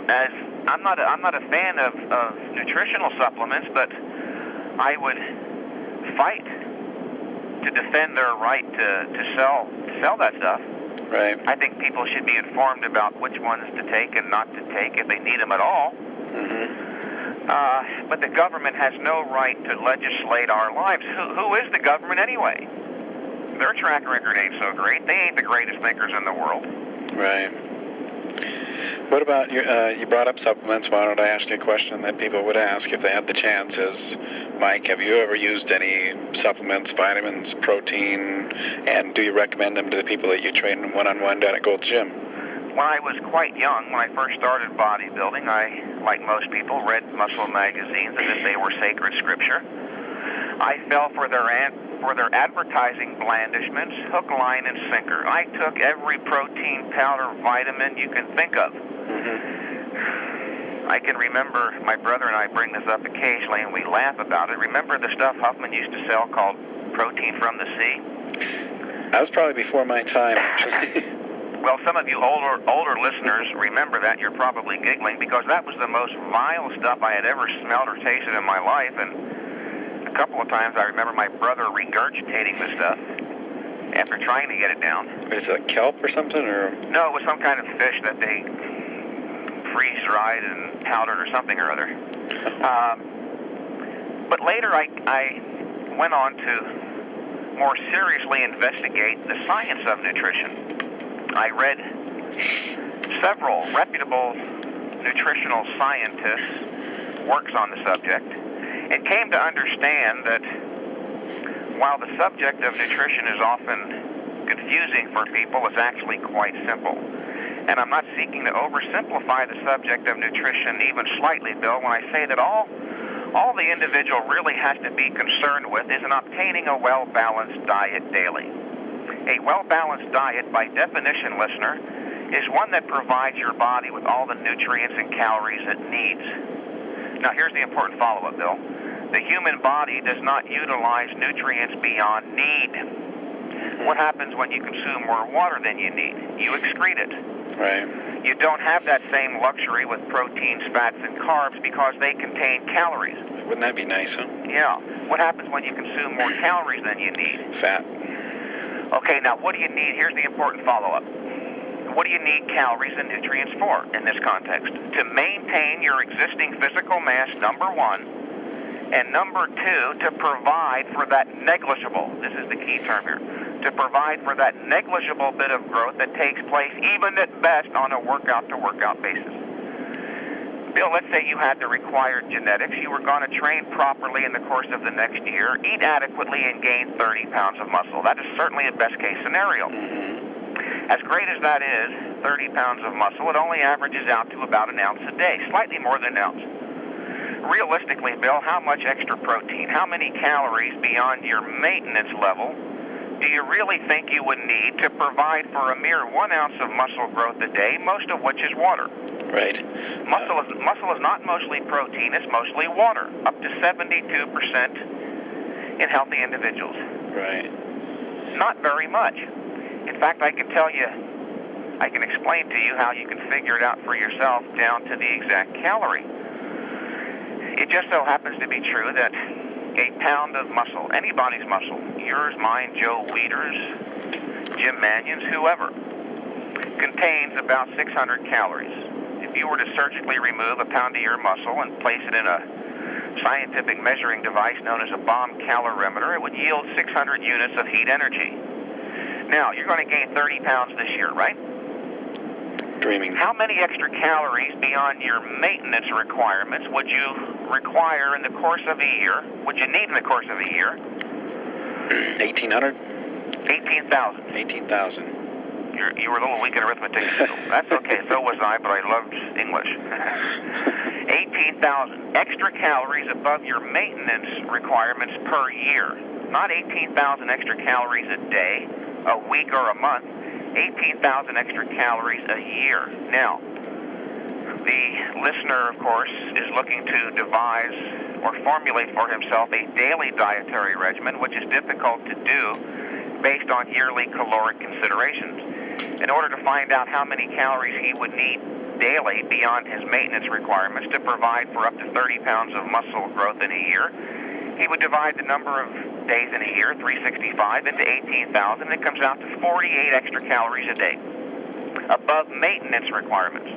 As I'm not a fan of nutritional supplements, but I would fight to defend their right to sell that stuff. Right. I think people should be informed about which ones to take and not to take if they need them at all. But the government has no right to legislate our lives. Who is the government anyway? Their track record ain't so great. They ain't the greatest thinkers in the world. Right. What about, you brought up supplements. Why don't I ask you a question that people would ask if they had the chance is, Mike, have you ever used any supplements, vitamins, protein, and do you recommend them to the people that you train one-on-one down at Gold's Gym? When I was quite young, when I first started bodybuilding, I, like most people, read muscle magazines as if they were sacred scripture. I fell for their advertising blandishments, hook, line, and sinker. I took every protein powder, vitamin you can think of. I can remember, my brother and I bring this up occasionally, and we laugh about it. Remember the stuff Huffman used to sell called protein from the sea? That was probably before my time, actually. Well, some of you older listeners remember that. You're probably giggling because that was the most vile stuff I had ever smelled or tasted in my life. And a couple of times I remember my brother regurgitating the stuff after trying to get it down. Is it like kelp or something? Or? No, it was some kind of fish that they freeze-dried and powdered or something or other. But later I went on to more seriously investigate the science of nutrition. I read several reputable nutritional scientists' works on the subject and came to understand that while the subject of nutrition is often confusing for people, it's actually quite simple. And I'm not seeking to oversimplify the subject of nutrition even slightly, Bill, when I say that all the individual really has to be concerned with is in obtaining a well-balanced diet daily. A well-balanced diet, by definition, listener, is one that provides your body with all the nutrients and calories it needs. Now, here's the important follow-up, Bill. The human body does not utilize nutrients beyond need. What happens when you consume more water than you need? You excrete it. Right. You don't have that same luxury with proteins, fats, and carbs because they contain calories. Wouldn't that be nice, huh? Yeah. What happens when you consume more calories than you need? Fat. Okay, now what do you need? Here's the important follow-up. What do you need calories and nutrients for in this context? To maintain your existing physical mass, number one, and number two, to provide for that negligible, this is the key term here, to provide for that negligible bit of growth that takes place even at best on a workout-to-workout basis. Bill, let's say you had the required genetics. You were going to train properly in the course of the next year, eat adequately, and gain 30 pounds of muscle. That is certainly a best-case scenario. As great as that is, 30 pounds of muscle, it only averages out to about an ounce a day, slightly more than an ounce. Realistically, Bill, how much extra protein, how many calories beyond your maintenance level do you really think you would need to provide for a mere 1 ounce of muscle growth a day, most of which is water? Right. Muscle is not mostly protein, it's mostly water, up to 72% in healthy individuals. Right. Not very much. In fact, I can explain to you how you can figure it out for yourself down to the exact calorie. It just so happens to be true that a pound of muscle, anybody's muscle, yours, mine, Joe Weider's, Jim Mannion's, whoever, contains about 600 calories. If you were to surgically remove a pound of your muscle and place it in a scientific measuring device known as a bomb calorimeter, it would yield 600 units of heat energy. Now, you're going to gain 30 pounds this year, right? Dreaming. How many extra calories beyond your maintenance requirements would you require in the course of a year? Would you need in the course of a year? 1,800? 18,000. 18,000. You were a little weak in arithmetic. That's okay. So was I, but I loved English. 18,000 extra calories above your maintenance requirements per year. Not 18,000 extra calories a day, a week, or a month. 18,000 extra calories a year. Now, the listener, of course, is looking to devise or formulate for himself a daily dietary regimen, which is difficult to do based on yearly caloric considerations. In order to find out how many calories he would need daily beyond his maintenance requirements to provide for up to 30 pounds of muscle growth in a year, he would divide the number of days in a year, 365, into 18,000, and it comes out to 48 extra calories a day. Above maintenance requirements,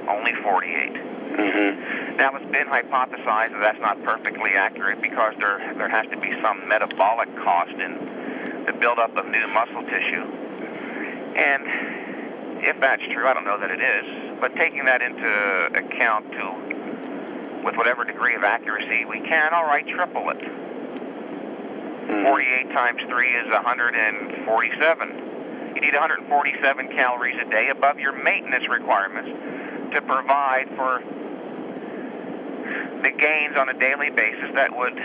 only 48. Mm-hmm. Now, it's been hypothesized that that's not perfectly accurate because there has to be some metabolic cost in the buildup of new muscle tissue. And if that's true, I don't know that it is, but taking that into account with whatever degree of accuracy we can, all right, triple it. 48 times 3 is 147. You need 147 calories a day above your maintenance requirements to provide for the gains on a daily basis that would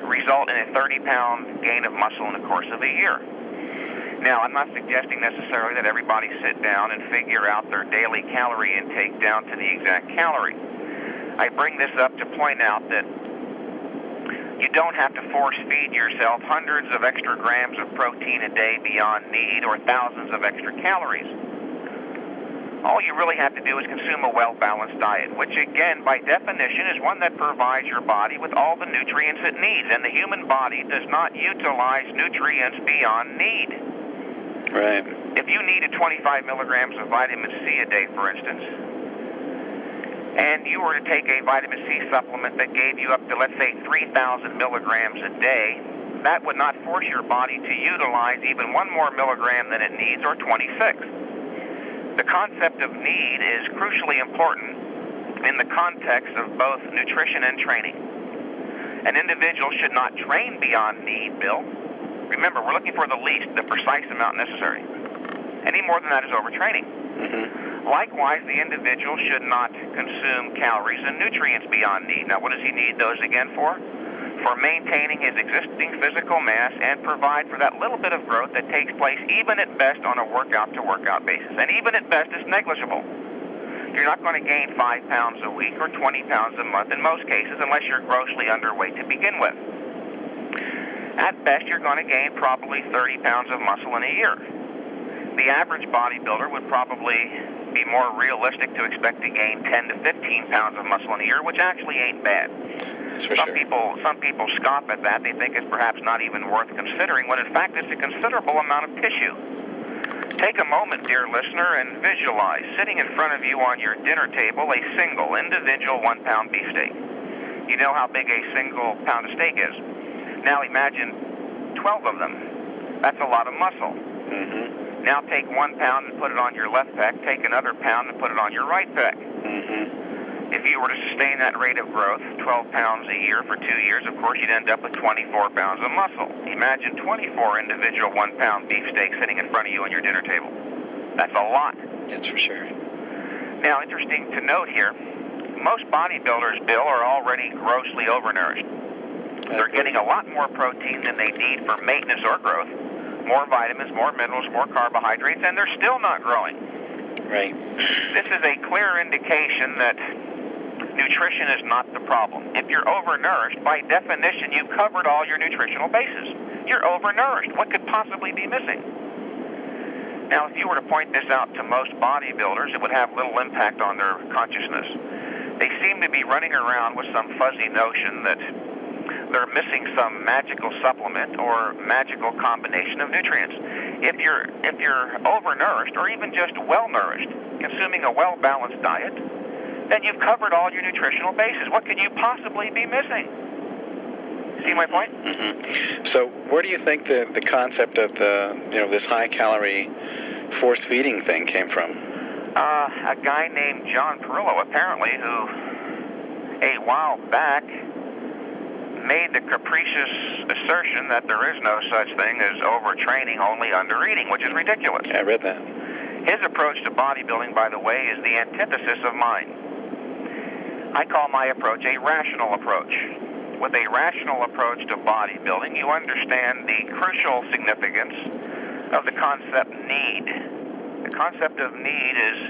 result in a 30-pound gain of muscle in the course of a year. Now, I'm not suggesting necessarily that everybody sit down and figure out their daily calorie intake down to the exact calorie. I bring this up to point out that you don't have to force feed yourself hundreds of extra grams of protein a day beyond need or thousands of extra calories. All you really have to do is consume a well-balanced diet, which again, by definition, is one that provides your body with all the nutrients it needs. And the human body does not utilize nutrients beyond need. Right. If you needed 25 milligrams of vitamin C a day, for instance, and you were to take a vitamin C supplement that gave you up to, let's say, 3,000 milligrams a day, that would not force your body to utilize even one more milligram than it needs, or 26. The concept of need is crucially important in the context of both nutrition and training. An individual should not train beyond need, Bill. Remember, we're looking for the least, the precise amount necessary. Any more than that is overtraining. Mm-hmm. Likewise, the individual should not consume calories and nutrients beyond need. Now, what does he need those again for? For maintaining his existing physical mass and provide for that little bit of growth that takes place even at best on a workout-to-workout basis. And even at best is negligible. You're not going to gain 5 pounds a week or 20 pounds a month in most cases unless you're grossly underweight to begin with. At best, you're going to gain probably 30 pounds of muscle in a year. The average bodybuilder would probably be more realistic to expect to gain 10 to 15 pounds of muscle in a year, which actually ain't bad. Some people scoff at that. They think it's perhaps not even worth considering, when in fact it's a considerable amount of tissue. Take a moment, dear listener, and visualize sitting in front of you on your dinner table a single individual 1-pound beefsteak. You know how big a single pound of steak is. Now imagine 12 of them. That's a lot of muscle. Mm-hmm. Now take 1 pound and put it on your left pec. Take another pound and put it on your right pec. Mm-hmm. If you were to sustain that rate of growth, 12 pounds a year for 2 years, of course, you'd end up with 24 pounds of muscle. Imagine 24 individual 1-pound beefsteaks sitting in front of you on your dinner table. That's a lot. That's for sure. Now, interesting to note here, most bodybuilders, Bill, are already grossly overnourished. They're getting a lot more protein than they need for maintenance or growth, more vitamins, more minerals, more carbohydrates, and they're still not growing. Right. This is a clear indication that nutrition is not the problem. If you're overnourished, by definition, you've covered all your nutritional bases. You're overnourished. What could possibly be missing? Now, if you were to point this out to most bodybuilders, it would have little impact on their consciousness. They seem to be running around with some fuzzy notion that they're missing some magical supplement or magical combination of nutrients. If you're overnourished or even just well-nourished, consuming a well-balanced diet, then you've covered all your nutritional bases. What could you possibly be missing? See my point? Mm-hmm. So where do you think the concept of this high-calorie force-feeding thing came from? A guy named John Perillo, apparently, who a while back made the capricious assertion that there is no such thing as overtraining, only undereating, which is ridiculous. Yeah, I read that. His approach to bodybuilding, by the way, is the antithesis of mine. I call my approach a rational approach. With a rational approach to bodybuilding, you understand the crucial significance of the concept need. The concept of need is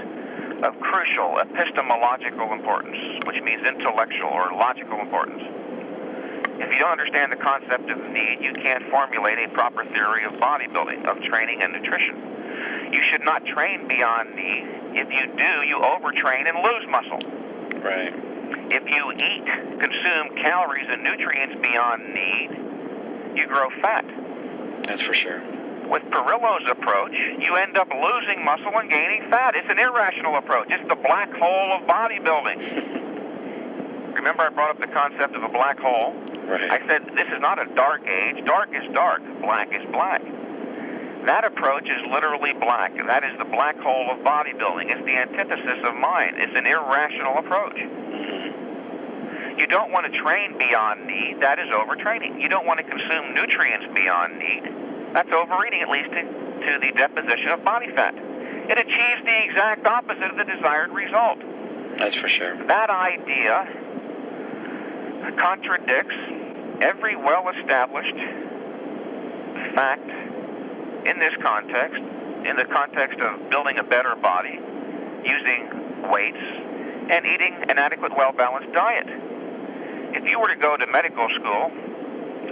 of crucial epistemological importance, which means intellectual or logical importance. If you don't understand the concept of need, you can't formulate a proper theory of bodybuilding, of training and nutrition. You should not train beyond need. If you do, you overtrain and lose muscle. Right. If you eat, consume calories and nutrients beyond need, you grow fat. That's for sure. With Perillo's approach, you end up losing muscle and gaining fat. It's an irrational approach. It's the black hole of bodybuilding. Remember I brought up the concept of a black hole? Right. I said this is not a dark age. Dark is dark. Black is black. That approach is literally black. That is the black hole of bodybuilding. It's the antithesis of mine. It's an irrational approach. Mm-hmm. You don't want to train beyond need. That is overtraining. You don't want to consume nutrients beyond need. That's overeating. It leads to the deposition of body fat. It achieves the exact opposite of the desired result. That's for sure. That idea contradicts every well-established fact in this context, in the context of building a better body, using weights, and eating an adequate, well-balanced diet. If you were to go to medical school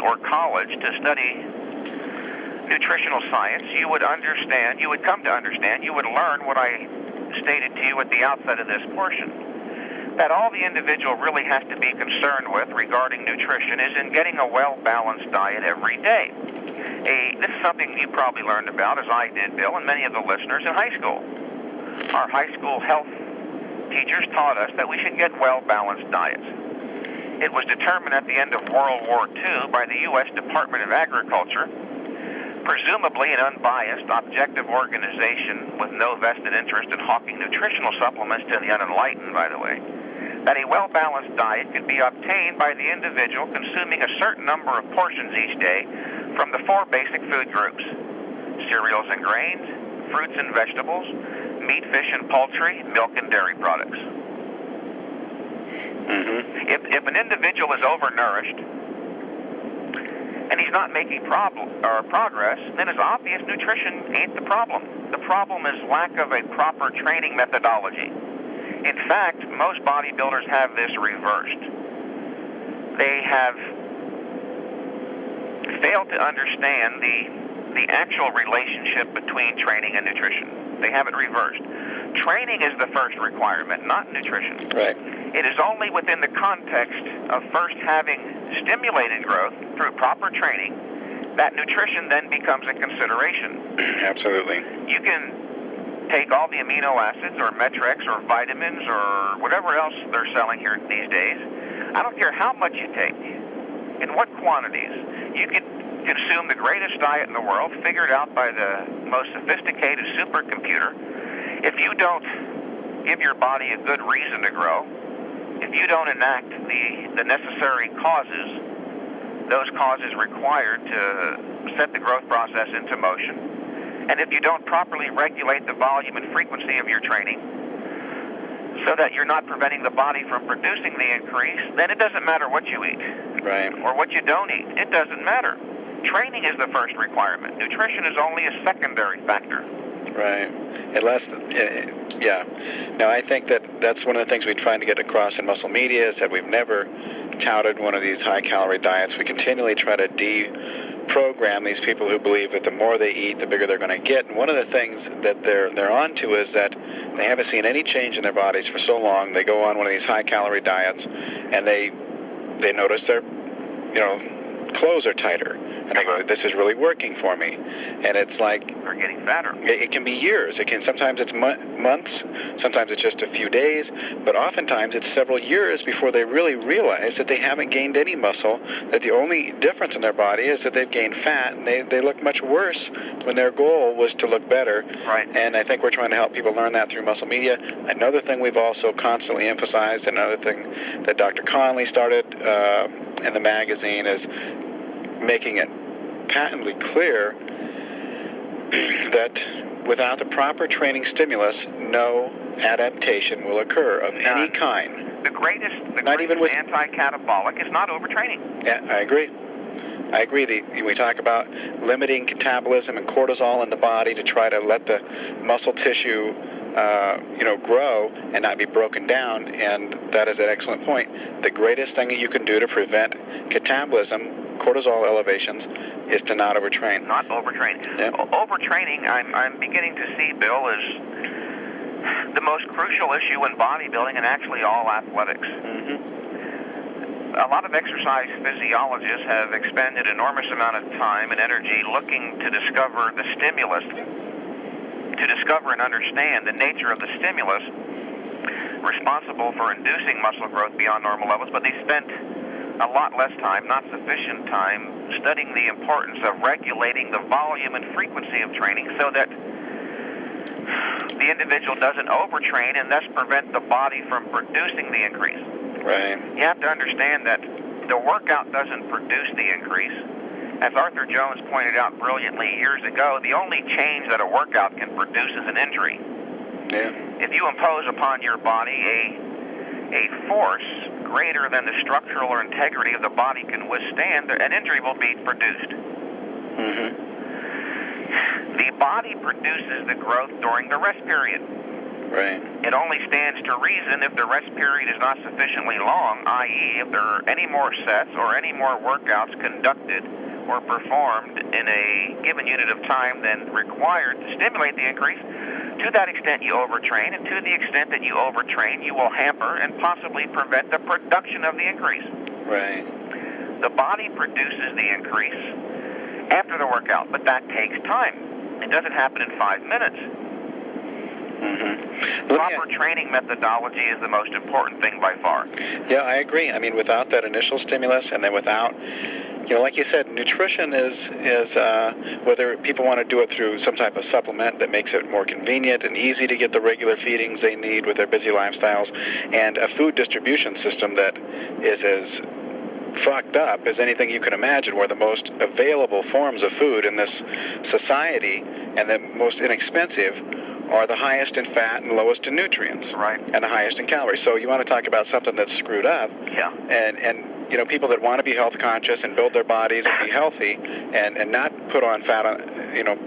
or college to study nutritional science, you would understand, you would come to understand, you would learn what I stated to you at the outset of this portion, that all the individual really has to be concerned with regarding nutrition is in getting a well-balanced diet every day. This is something you probably learned about, as I did, Bill, and many of the listeners in high school. Our high school health teachers taught us that we should get well-balanced diets. It was determined at the end of World War II by the U.S. Department of Agriculture, presumably an unbiased, objective organization with no vested interest in hawking nutritional supplements to the unenlightened, by the way, that a well-balanced diet could be obtained by the individual consuming a certain number of portions each day from the four basic food groups: cereals and grains, fruits and vegetables, meat, fish and poultry, milk and dairy products. Mm-hmm. If an individual is overnourished and he's not making progress, then it's obvious nutrition ain't the problem. The problem is lack of a proper training methodology. In fact, most bodybuilders have this reversed. They have failed to understand the actual relationship between training and nutrition. They have it reversed. Training is the first requirement, not nutrition. Right. It is only within the context of first having stimulated growth through proper training that nutrition then becomes a consideration. Absolutely. You can take all the amino acids or Metrex or vitamins or whatever else they're selling here these days. I don't care how much you take, in what quantities. You could consume the greatest diet in the world, figured out by the most sophisticated supercomputer. If you don't give your body a good reason to grow, if you don't enact the necessary causes, those causes required to set the growth process into motion, and if you don't properly regulate the volume and frequency of your training so that you're not preventing the body from producing the increase, then it doesn't matter what you eat. Right. Or what you don't eat. It doesn't matter. Training is the first requirement. Nutrition is only a secondary factor. Right. Yeah. Now, I think that's one of the things we're trying to get across in Muscle Media is that we've never touted one of these high-calorie diets. We continually try to deprogram these people who believe that the more they eat, the bigger they're going to get. And one of the things that they're onto is that they haven't seen any change in their bodies for so long. They go on one of these high-calorie diets, and they notice their, clothes are tighter. And they go, this is really working for me. And it's like... They're getting fatter. It can be years. Sometimes it's months. Sometimes it's just a few days. But oftentimes it's several years before they really realize that they haven't gained any muscle, that the only difference in their body is that they've gained fat, and they look much worse when their goal was to look better. Right. And I think we're trying to help people learn that through Muscle Media. Another thing we've also constantly emphasized, another thing that Dr. Conley started in the magazine is making it patently clear that without the proper training stimulus, no adaptation will occur of any kind. The greatest anti-catabolic is not overtraining. Yeah, I agree. I agree. We talk about limiting catabolism and cortisol in the body to try to let the muscle tissue grow and not be broken down, and that is an excellent point. The greatest thing that you can do to prevent catabolism, cortisol elevations, is to not overtrain. Not overtrain. Yeah. Overtraining, I'm beginning to see, Bill, is the most crucial issue in bodybuilding and actually all athletics. Mm-hmm. A lot of exercise physiologists have expended an enormous amount of time and energy looking to discover the stimulus, to discover and understand the nature of the stimulus responsible for inducing muscle growth beyond normal levels, but they spent a lot less time, not sufficient time, studying the importance of regulating the volume and frequency of training so that the individual doesn't overtrain and thus prevent the body from producing the increase. Right. You have to understand that the workout doesn't produce the increase. As Arthur Jones pointed out brilliantly years ago, the only change that a workout can produce is an injury. Yeah. If you impose upon your body a force greater than the structural or integrity of the body can withstand, an injury will be produced. Mm-hmm. The body produces the growth during the rest period. Right. It only stands to reason if the rest period is not sufficiently long, i.e. if there are any more sets or any more workouts conducted or performed in a given unit of time than required to stimulate the increase. To that extent you overtrain, and to the extent that you overtrain, you will hamper and possibly prevent the production of the increase. Right. The body produces the increase after the workout, but that takes time. It doesn't happen in 5 minutes. Mm-hmm. Proper training methodology is the most important thing by far. Yeah, I agree. I mean, without that initial stimulus, and then without, like you said, nutrition is whether people want to do it through some type of supplement that makes it more convenient and easy to get the regular feedings they need with their busy lifestyles, and a food distribution system that is as fucked up as anything you can imagine, where the most available forms of food in this society and the most inexpensive are the highest in fat and lowest in nutrients. Right. And the highest in calories. So you want to talk about something that's screwed up. Yeah. And people that want to be health conscious and build their bodies and be healthy and not put on fat,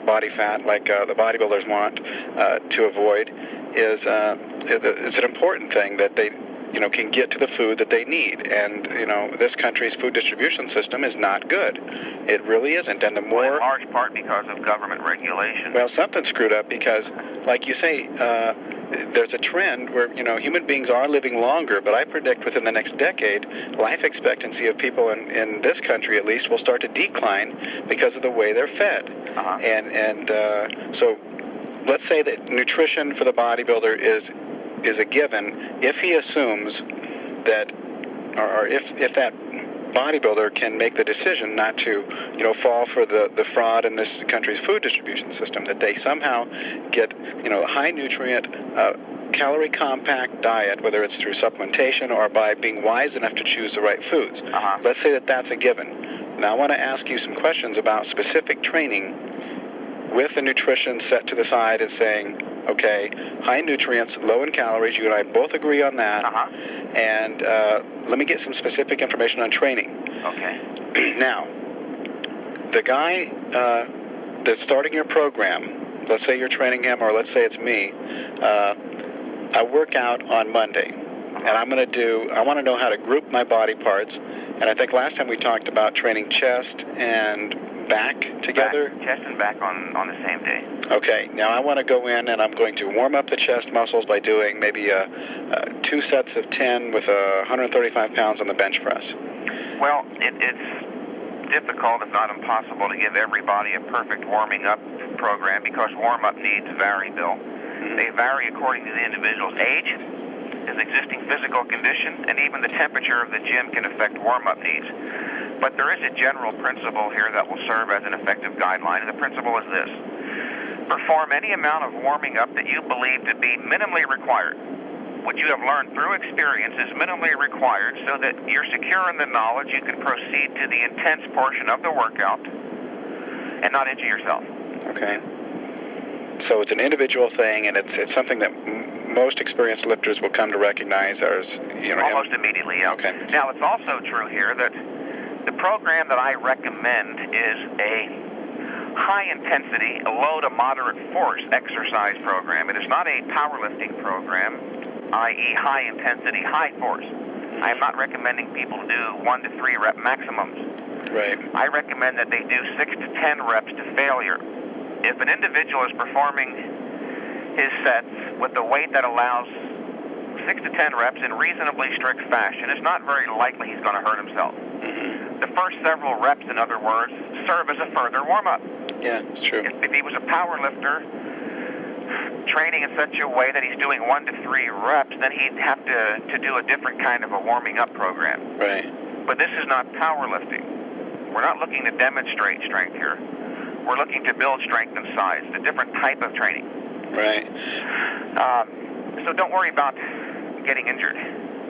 body fat like the bodybuilders want to avoid is it's an important thing that they can get to the food that they need. And, this country's food distribution system is not good. It really isn't. And the more... Well, in large part because of government regulation. Well, something's screwed up because, like you say, there's a trend where, human beings are living longer, but I predict within the next decade, life expectancy of people in this country, at least, will start to decline because of the way they're fed. Uh-huh. And so let's say that nutrition for the bodybuilder is a given if he assumes that, or if that bodybuilder can make the decision not to, fall for the fraud in this country's food distribution system, that they somehow get, high nutrient, calorie compact diet, whether it's through supplementation or by being wise enough to choose the right foods. Uh-huh. Let's say that that's a given. Now I want to ask you some questions about specific training with the nutrition set to the side and saying, okay, high nutrients, low in calories, you and I both agree on that. Uh-huh. And let me get some specific information on training. Okay. Now, the guy that's starting your program, let's say you're training him, or let's say it's me, I work out on Monday. And I want to know how to group my body parts. And I think last time we talked about training chest and back together. Chest and back on the same day. Okay, now I want to go in and I'm going to warm up the chest muscles by doing maybe 2 sets of 10 with 135 pounds on the bench press. Well, it's difficult, if not impossible, to give everybody a perfect warming up program because warm-up needs vary, Bill. Mm-hmm. They vary according to the individual's age, his existing physical condition, and even the temperature of the gym can affect warm-up needs. But there is a general principle here that will serve as an effective guideline, and the principle is this. Perform any amount of warming up that you believe to be minimally required. What you have learned through experience is minimally required so that you're secure in the knowledge you can proceed to the intense portion of the workout and not injure yourself. Okay. So it's an individual thing, and it's something that most experienced lifters will come to recognize as, almost immediately, yeah. Okay. Now, it's also true here that The program that I recommend is a high-intensity, low to moderate force exercise program. It is not a powerlifting program, i.e. high-intensity, high force. I am not recommending people to do 1 to 3 rep maximums. Right. I recommend that they do 6 to 10 reps to failure. If an individual is performing his sets with the weight that allows 6 to 10 reps in reasonably strict fashion, it's not very likely he's going to hurt himself. Mm-hmm. The first several reps, in other words, serve as a further warm-up. Yeah, it's true. If he was a power lifter training in such a way that he's doing 1 to 3 reps, then he'd have to do a different kind of a warming-up program. Right. But this is not powerlifting. We're not looking to demonstrate strength here. We're looking to build strength and size. It's a different type of training. Right. So don't worry about getting injured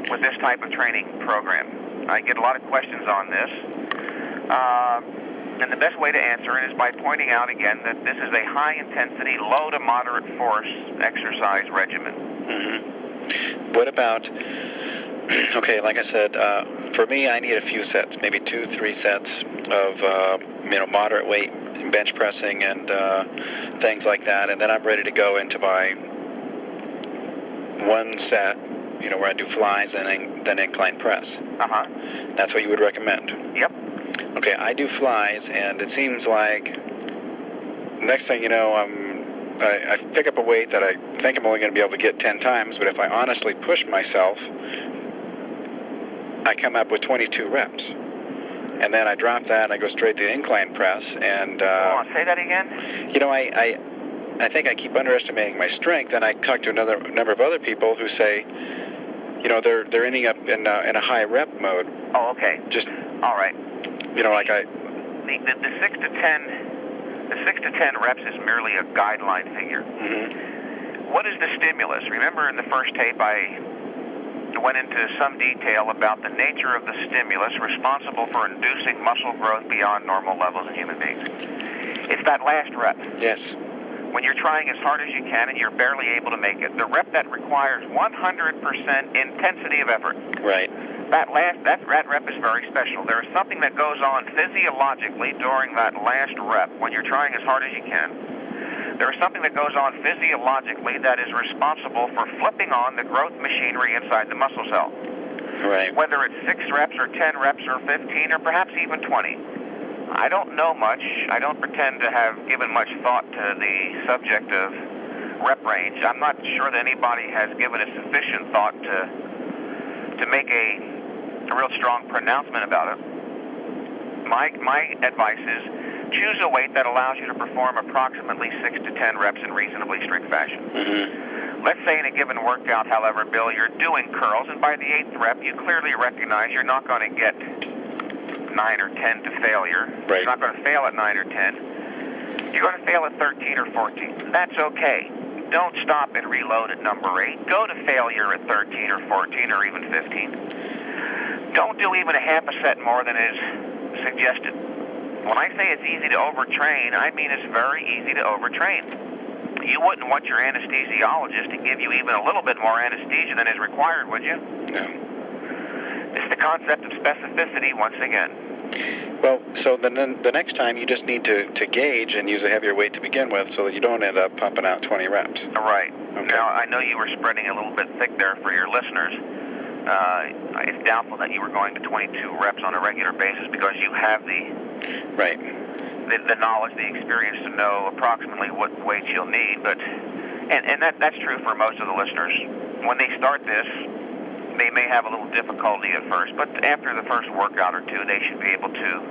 with this type of training program. I get a lot of questions on this. And the best way to answer it is by pointing out again that this is a high-intensity, low to moderate force exercise regimen. Mm-hmm. What about, okay, like I said, for me, I need a few sets, maybe 2-3 sets of, moderate weight bench pressing and things like that, and then I'm ready to go into my one set, where I do flies and then incline press. Uh-huh. That's what you would recommend? Yep. Okay, I do flies, and it seems like next thing you know, I pick up a weight that I think I'm only going to be able to get 10 times, but if I honestly push myself, I come up with 22 reps. And then I drop that, and I go straight to the incline press, and... Hold on, say that again? I think I keep underestimating my strength, and I talk to another number of other people who say, they're ending up in a high rep mode. Oh, okay. Just... All right. Like I... The 6 to 10 reps is merely a guideline figure. Mm-hmm. What is the stimulus? Remember in the first tape I went into some detail about the nature of the stimulus responsible for inducing muscle growth beyond normal levels in human beings. It's that last rep. Yes. When you're trying as hard as you can and you're barely able to make it. The rep that requires 100% intensity of effort. Right. That rep is very special. There is something that goes on physiologically during that last rep when you're trying as hard as you can. There is something that goes on physiologically that is responsible for flipping on the growth machinery inside the muscle cell. Right. Whether it's 6 reps or 10 reps or 15 or perhaps even 20. I don't know much. I don't pretend to have given much thought to the subject of rep range. I'm not sure that anybody has given it sufficient thought to make a real strong pronouncement about it. My advice is choose a weight that allows you to perform approximately 6 to 10 reps in reasonably strict fashion. Mm-hmm. Let's say in a given workout, however, Bill, you're doing curls, and by the 8th rep, you clearly recognize you're not going to get 9 or 10 to failure. Right. You're not going to fail at 9 or 10. You're going to fail at 13 or 14. That's okay. Don't stop and reload at number 8. Go to failure at 13 or 14 or even 15. Don't do even a half a set more than is suggested. When I say it's easy to overtrain, I mean it's very easy to overtrain. You wouldn't want your anesthesiologist to give you even a little bit more anesthesia than is required, would you? No. It's the concept of specificity once again. Well, so the next time you just need to gauge and use a heavier weight to begin with so that you don't end up pumping out 20 reps. Right. Okay. Now, I know you were spreading a little bit thick there for your listeners. It's doubtful that you were going to 22 reps on a regular basis because you have the knowledge, the experience to know approximately what weights you'll need. But and that's true for most of the listeners. When they start this, they may have a little difficulty at first, but after the first workout or two, they should be able to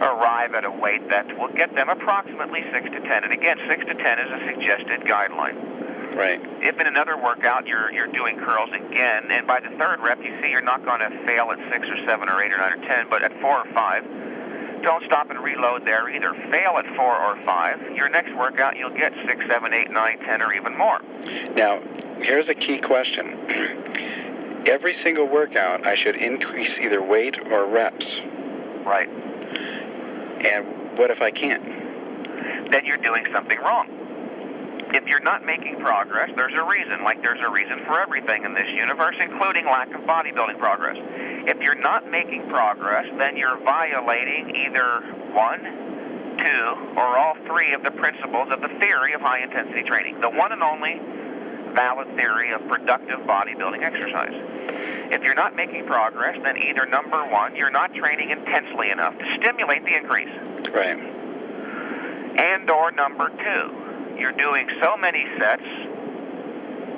arrive at a weight that will get them approximately 6 to 10. And again, 6 to 10 is a suggested guideline. Right. If in another workout you're doing curls again, and by the 3rd rep you see you're not going to fail at 6 or 7 or 8 or 9 or 10, but at 4 or 5, don't stop and reload there either. Fail at 4 or 5. Your next workout you'll get 6, 7, 8, 9, 10, or even more. Now, here's a key question. Every single workout I should increase either weight or reps. Right. And what if I can't? Then you're doing something wrong. If you're not making progress, there's a reason, like there's a reason for everything in this universe, including lack of bodybuilding progress. If you're not making progress, then you're violating either one, two, or all three of the principles of the theory of high-intensity training, the one and only valid theory of productive bodybuilding exercise. If you're not making progress, then either number one, you're not training intensely enough to stimulate the increase. Right. And or number two, you're doing so many sets,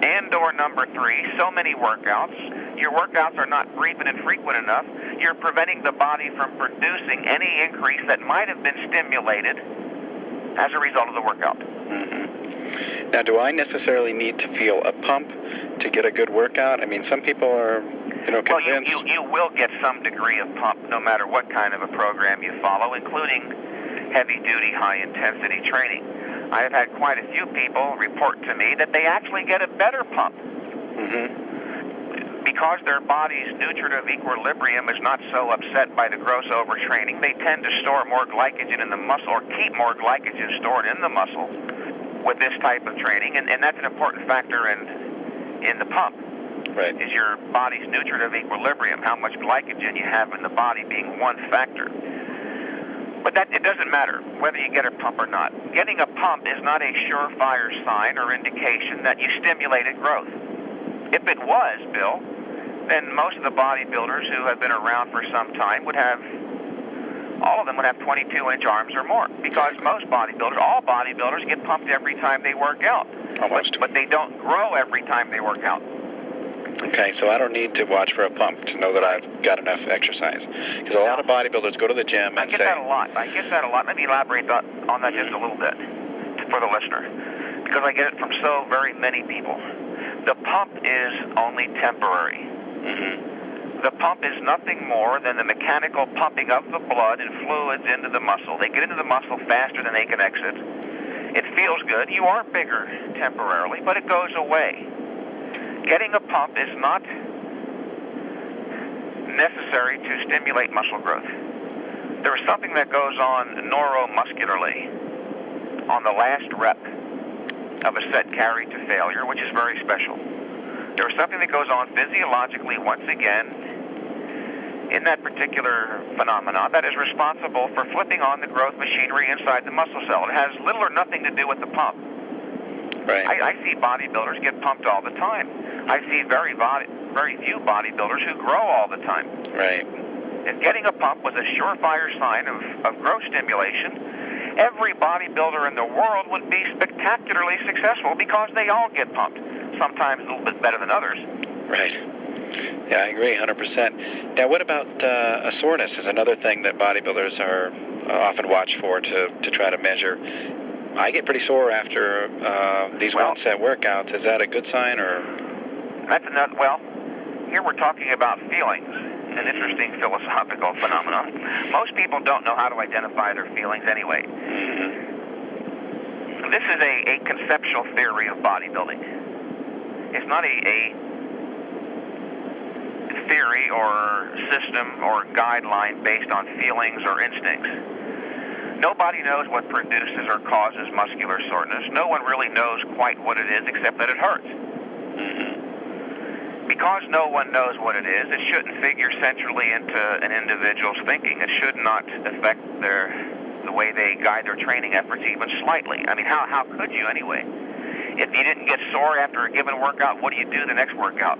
and or number three, so many workouts. Your workouts are not brief and infrequent enough. You're preventing the body from producing any increase that might have been stimulated as a result of the workout. Mm-hmm. Now, do I necessarily need to feel a pump to get a good workout? I mean, some people are, convinced. Well, you will get some degree of pump no matter what kind of a program you follow, including heavy-duty, high-intensity training. I have had quite a few people report to me that they actually get a better pump. Mm-hmm. Because their body's nutritive equilibrium is not so upset by the gross overtraining, they tend to store more glycogen in the muscle, or keep more glycogen stored in the muscle with this type of training, and that's an important factor in the pump. Right. Is your body's nutritive equilibrium, how much glycogen you have in the body being one factor. But it doesn't matter whether you get a pump or not. Getting a pump is not a surefire sign or indication that you stimulated growth. If it was, Bill, then most of the bodybuilders who have been around for some time all of them would have 22-inch arms or more, because all bodybuilders get pumped every time they work out. Almost. But they don't grow every time they work out. Okay, so I don't need to watch for a pump to know that I've got enough exercise. Because a lot of bodybuilders go to the gym and I get that a lot. Let me elaborate on that just a little bit for the listener, because I get it from so very many people. The pump is only temporary. Mm-hmm. The pump is nothing more than the mechanical pumping of the blood and fluids into the muscle. They get into the muscle faster than they can exit. It feels good. You are bigger temporarily, but it goes away. Getting a pump is not necessary to stimulate muscle growth. There is something that goes on neuromuscularly on the last rep of a set carried to failure, which is very special. There is something that goes on physiologically once again in that particular phenomenon that is responsible for flipping on the growth machinery inside the muscle cell. It has little or nothing to do with the pump. Right. I see bodybuilders get pumped all the time. I see very few bodybuilders who grow all the time. Right. If getting a pump was a surefire sign of growth stimulation, every bodybuilder in the world would be spectacularly successful, because they all get pumped, sometimes a little bit better than others. Right. Yeah, I agree 100%. Now, what about soreness is another thing that bodybuilders are often watched for to try to measure. I get pretty sore after these one-set workouts. Is that a good sign, or? That's another. Well, here we're talking about feelings, an interesting philosophical phenomenon. Most people don't know how to identify their feelings anyway. Mm-hmm. This is a conceptual theory of bodybuilding. It's not a theory or system or guideline based on feelings or instincts. Nobody knows what produces or causes muscular soreness. No one really knows quite what it is, except that it hurts. Mm-hmm. Because no one knows what it is, it shouldn't figure centrally into an individual's thinking. It should not affect the way they guide their training efforts even slightly. I mean, how could you anyway? If you didn't get sore after a given workout, what do you do the next workout?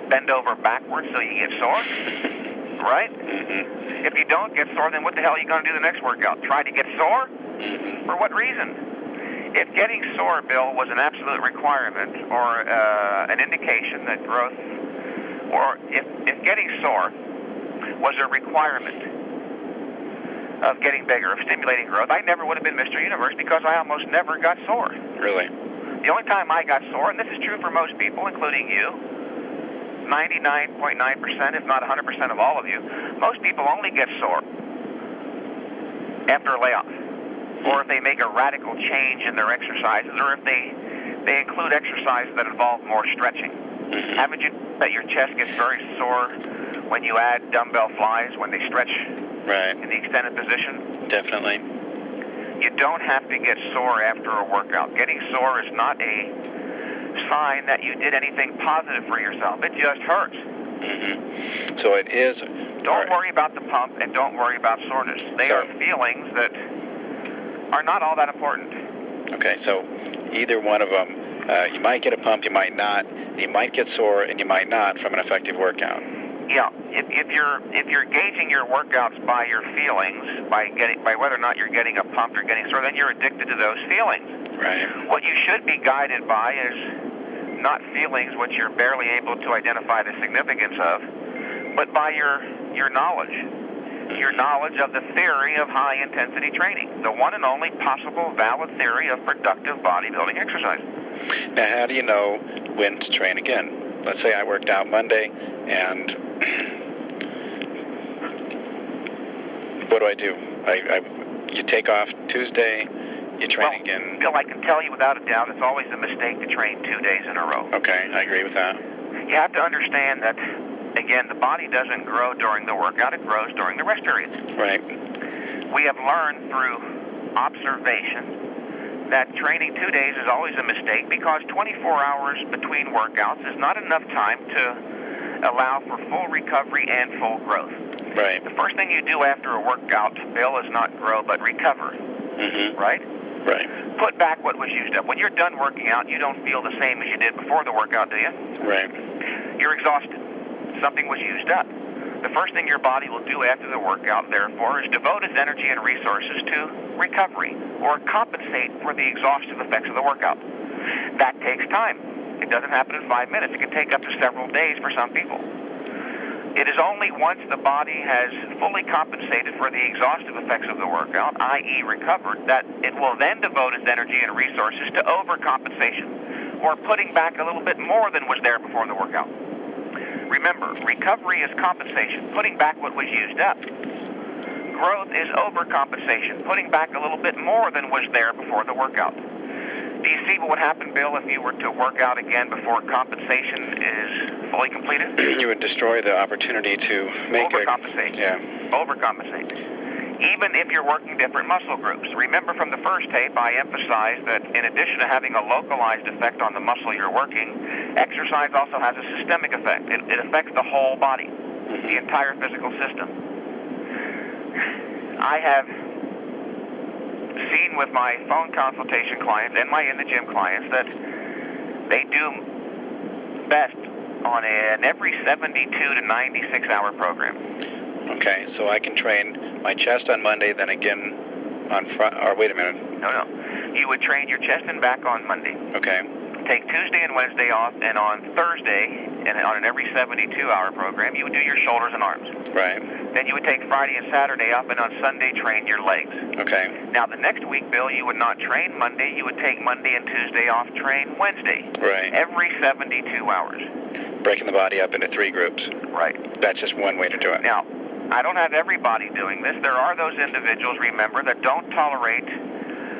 Bend over backwards so you get sore? Right? Mm-hmm. If you don't get sore, then what the hell are you going to do the next workout? Try to get sore? Mm-hmm. For what reason? If getting sore, Bill, was an absolute requirement or an indication that growth, or if getting sore was a requirement of getting bigger, of stimulating growth, I never would have been Mr. Universe, because I almost never got sore. Really? The only time I got sore, and this is true for most people, including you, 99.9%, if not 100% of all of you, most people only get sore after a layoff, or if they make a radical change in their exercises, or if they include exercises that involve more stretching. Mm-hmm. Haven't you that your chest gets very sore when you add dumbbell flies, when they stretch Right. in the extended position? Definitely. You don't have to get sore after a workout. Getting sore is not a sign that you did anything positive for yourself. It just hurts. Mm-hmm. So it is... Don't worry about the pump and don't worry about soreness. They are feelings that are not all that important. Okay, so either one of them, you might get a pump, you might not. You might get sore and you might not from an effective workout. Yeah, if you're gauging your workouts by your feelings, by whether or not you're getting a pump or getting sore, then you're addicted to those feelings. Right. What you should be guided by is not feelings which you're barely able to identify the significance of, but by your knowledge. Your knowledge of the theory of high-intensity training, the one and only possible valid theory of productive bodybuilding exercise. Now, how do you know when to train again? Let's say I worked out Monday, and what do I do? You take off Tuesday, you train again. Bill, I can tell you without a doubt, it's always a mistake to train 2 days in a row. Okay, I agree with that. You have to understand that, again, the body doesn't grow during the workout, it grows during the rest period. Right. We have learned through observation that training 2 days is always a mistake because 24 hours between workouts is not enough time to allow for full recovery and full growth. Right. The first thing you do after a workout, Bill, is not grow but recover. Mm-hmm. Right? Right. Put back what was used up. When you're done working out, you don't feel the same as you did before the workout, do you? Right. You're exhausted. Something was used up. The first thing your body will do after the workout, therefore, is devote its energy and resources to recovery or compensate for the exhaustive effects of the workout. That takes time. It doesn't happen in 5 minutes. It can take up to several days for some people. It is only once the body has fully compensated for the exhaustive effects of the workout, i.e. recovered, that it will then devote its energy and resources to overcompensation, or putting back a little bit more than was there before the workout. Remember, recovery is compensation, putting back what was used up. Growth is overcompensation, putting back a little bit more than was there before the workout. Do you see what would happen, Bill, if you were to work out again before compensation is fully completed? You would destroy the opportunity to make overcompensate. Overcompensate. Even if you're working different muscle groups. Remember from the first tape, I emphasized that in addition to having a localized effect on the muscle you're working, exercise also has a systemic effect. It affects the whole body, the entire physical system. I have seen with my phone consultation clients and my in-the-gym clients that they do best on an every 72 to 96 hour program. Okay, so I can train my chest on Monday, then again on Friday, or wait a minute. No. You would train your chest and back on Monday. Okay. Take Tuesday and Wednesday off, and on Thursday, and on an every 72-hour program, you would do your shoulders and arms. Right. Then you would take Friday and Saturday off, and on Sunday, train your legs. Okay. Now, the next week, Bill, you would not train Monday. You would take Monday and Tuesday off, train Wednesday. Right. Every 72 hours. Breaking the body up into 3 groups. Right. That's just one way to do it. Now, I don't have everybody doing this. There are those individuals, remember, that don't tolerate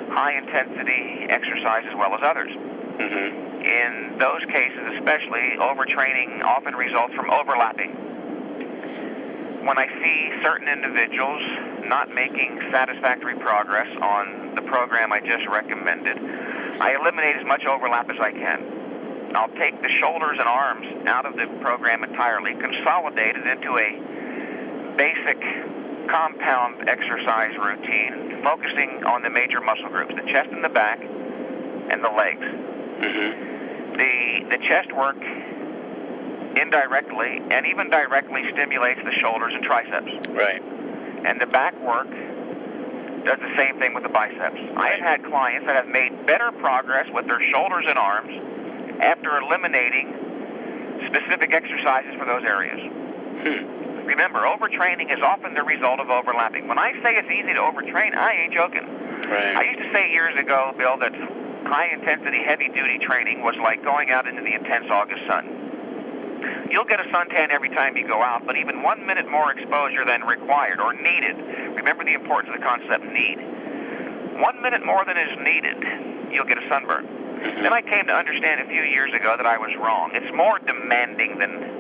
high-intensity exercise as well as others. Mm-hmm. In those cases, especially, overtraining often results from overlapping. When I see certain individuals not making satisfactory progress on the program I just recommended, I eliminate as much overlap as I can. I'll take the shoulders and arms out of the program entirely, consolidate it into a basic compound exercise routine, focusing on the major muscle groups, the chest and the back, and the legs. Mm-hmm. The chest work indirectly and even directly stimulates the shoulders and triceps. Right. And the back work does the same thing with the biceps. Right. I have had clients that have made better progress with their shoulders and arms after eliminating specific exercises for those areas. Remember, overtraining is often the result of overlapping. When I say it's easy to overtrain, I ain't joking. Right. I used to say years ago, Bill, that high-intensity, heavy-duty training was like going out into the intense August sun. You'll get a suntan every time you go out, but even 1 minute more exposure than required or needed. Remember the importance of the concept need. 1 minute more than is needed, you'll get a sunburn. Then I came to understand a few years ago that I was wrong. It's more demanding than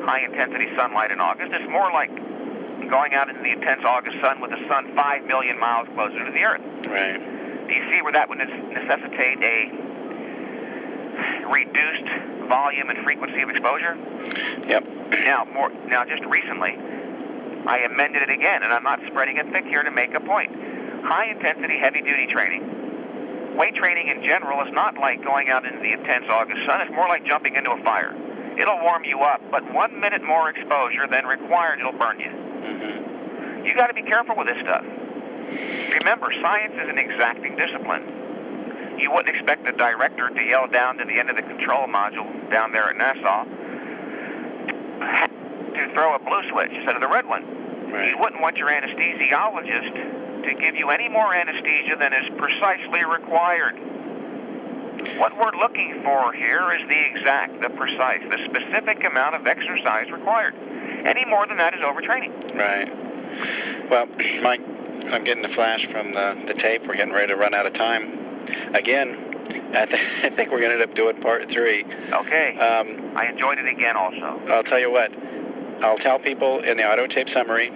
high-intensity sunlight in August. It's more like than going out into the intense August sun with the sun 5 million miles closer to the Earth. Right. Do you see where that would necessitate a reduced volume and frequency of exposure? Yep. Now, just recently, I amended it again, and I'm not spreading it thick here to make a point. High-intensity, heavy-duty training, weight training in general, is not like going out into the intense August sun. It's more like jumping into a fire. It'll warm you up, but 1 minute more exposure than required, it'll burn you. Mm-hmm. You got to be careful with this stuff. Remember, science is an exacting discipline. You wouldn't expect the director to yell down to the end of the control module down there at Nassau to throw a blue switch instead of the red one. Right. You wouldn't want your anesthesiologist to give you any more anesthesia than is precisely required. What we're looking for here is the exact, the precise, the specific amount of exercise required. Any more than that is overtraining. Right. Well, Mike, I'm getting the flash from the tape. We're getting ready to run out of time. Again, I think we're going to end up doing part 3. Okay. I enjoyed it again also. I'll tell you what. I'll tell people in the Audiotape summary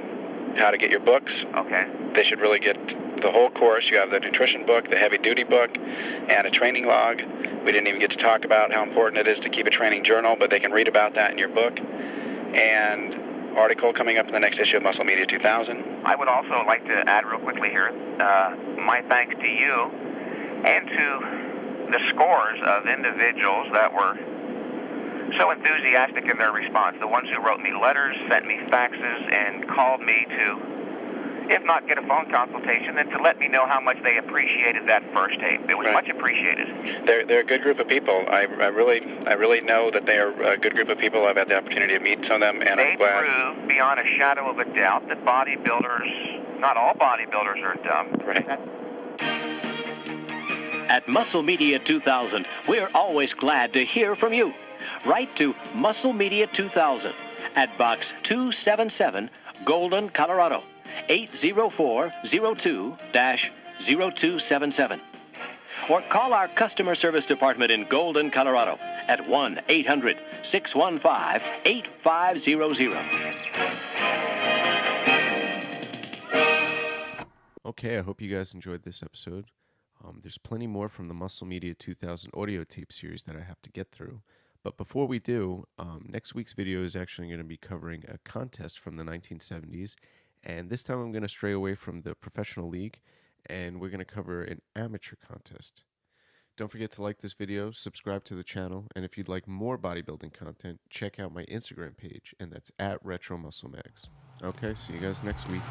how to get your books. Okay. They should really get the whole course. You have the nutrition book, the heavy-duty book, and a training log. We didn't even get to talk about how important it is to keep a training journal, but they can read about that in your book. And article coming up in the next issue of Muscle Media 2000. I would also like to add real quickly here, my thanks to you and to the scores of individuals that were so enthusiastic in their response. The ones who wrote me letters, sent me faxes, and called me to, if not get a phone consultation, then to let me know how much they appreciated that first tape. It was Right. much appreciated. They're a good group of people. I really know that they are a good group of people. I've had the opportunity to meet some of them, and They I'm glad. prove beyond a shadow of a doubt that bodybuilders, not all bodybuilders are dumb. Right. At Muscle Media 2000, we're always glad to hear from you. Write to Muscle Media 2000 at Box 277, Golden, Colorado, 80402-0277. Or call our customer service department in Golden, Colorado at 1-800-615-8500. Okay, I hope you guys enjoyed this episode. There's plenty more from the Muscle Media 2000 audio tape series that I have to get through. But before we do, next week's video is actually going to be covering a contest from the 1970s. And this time I'm going to stray away from the professional league, and we're going to cover an amateur contest. Don't forget to like this video, subscribe to the channel, and if you'd like more bodybuilding content, check out my Instagram page, and that's @RetroMuscleMags. Okay, see you guys next week.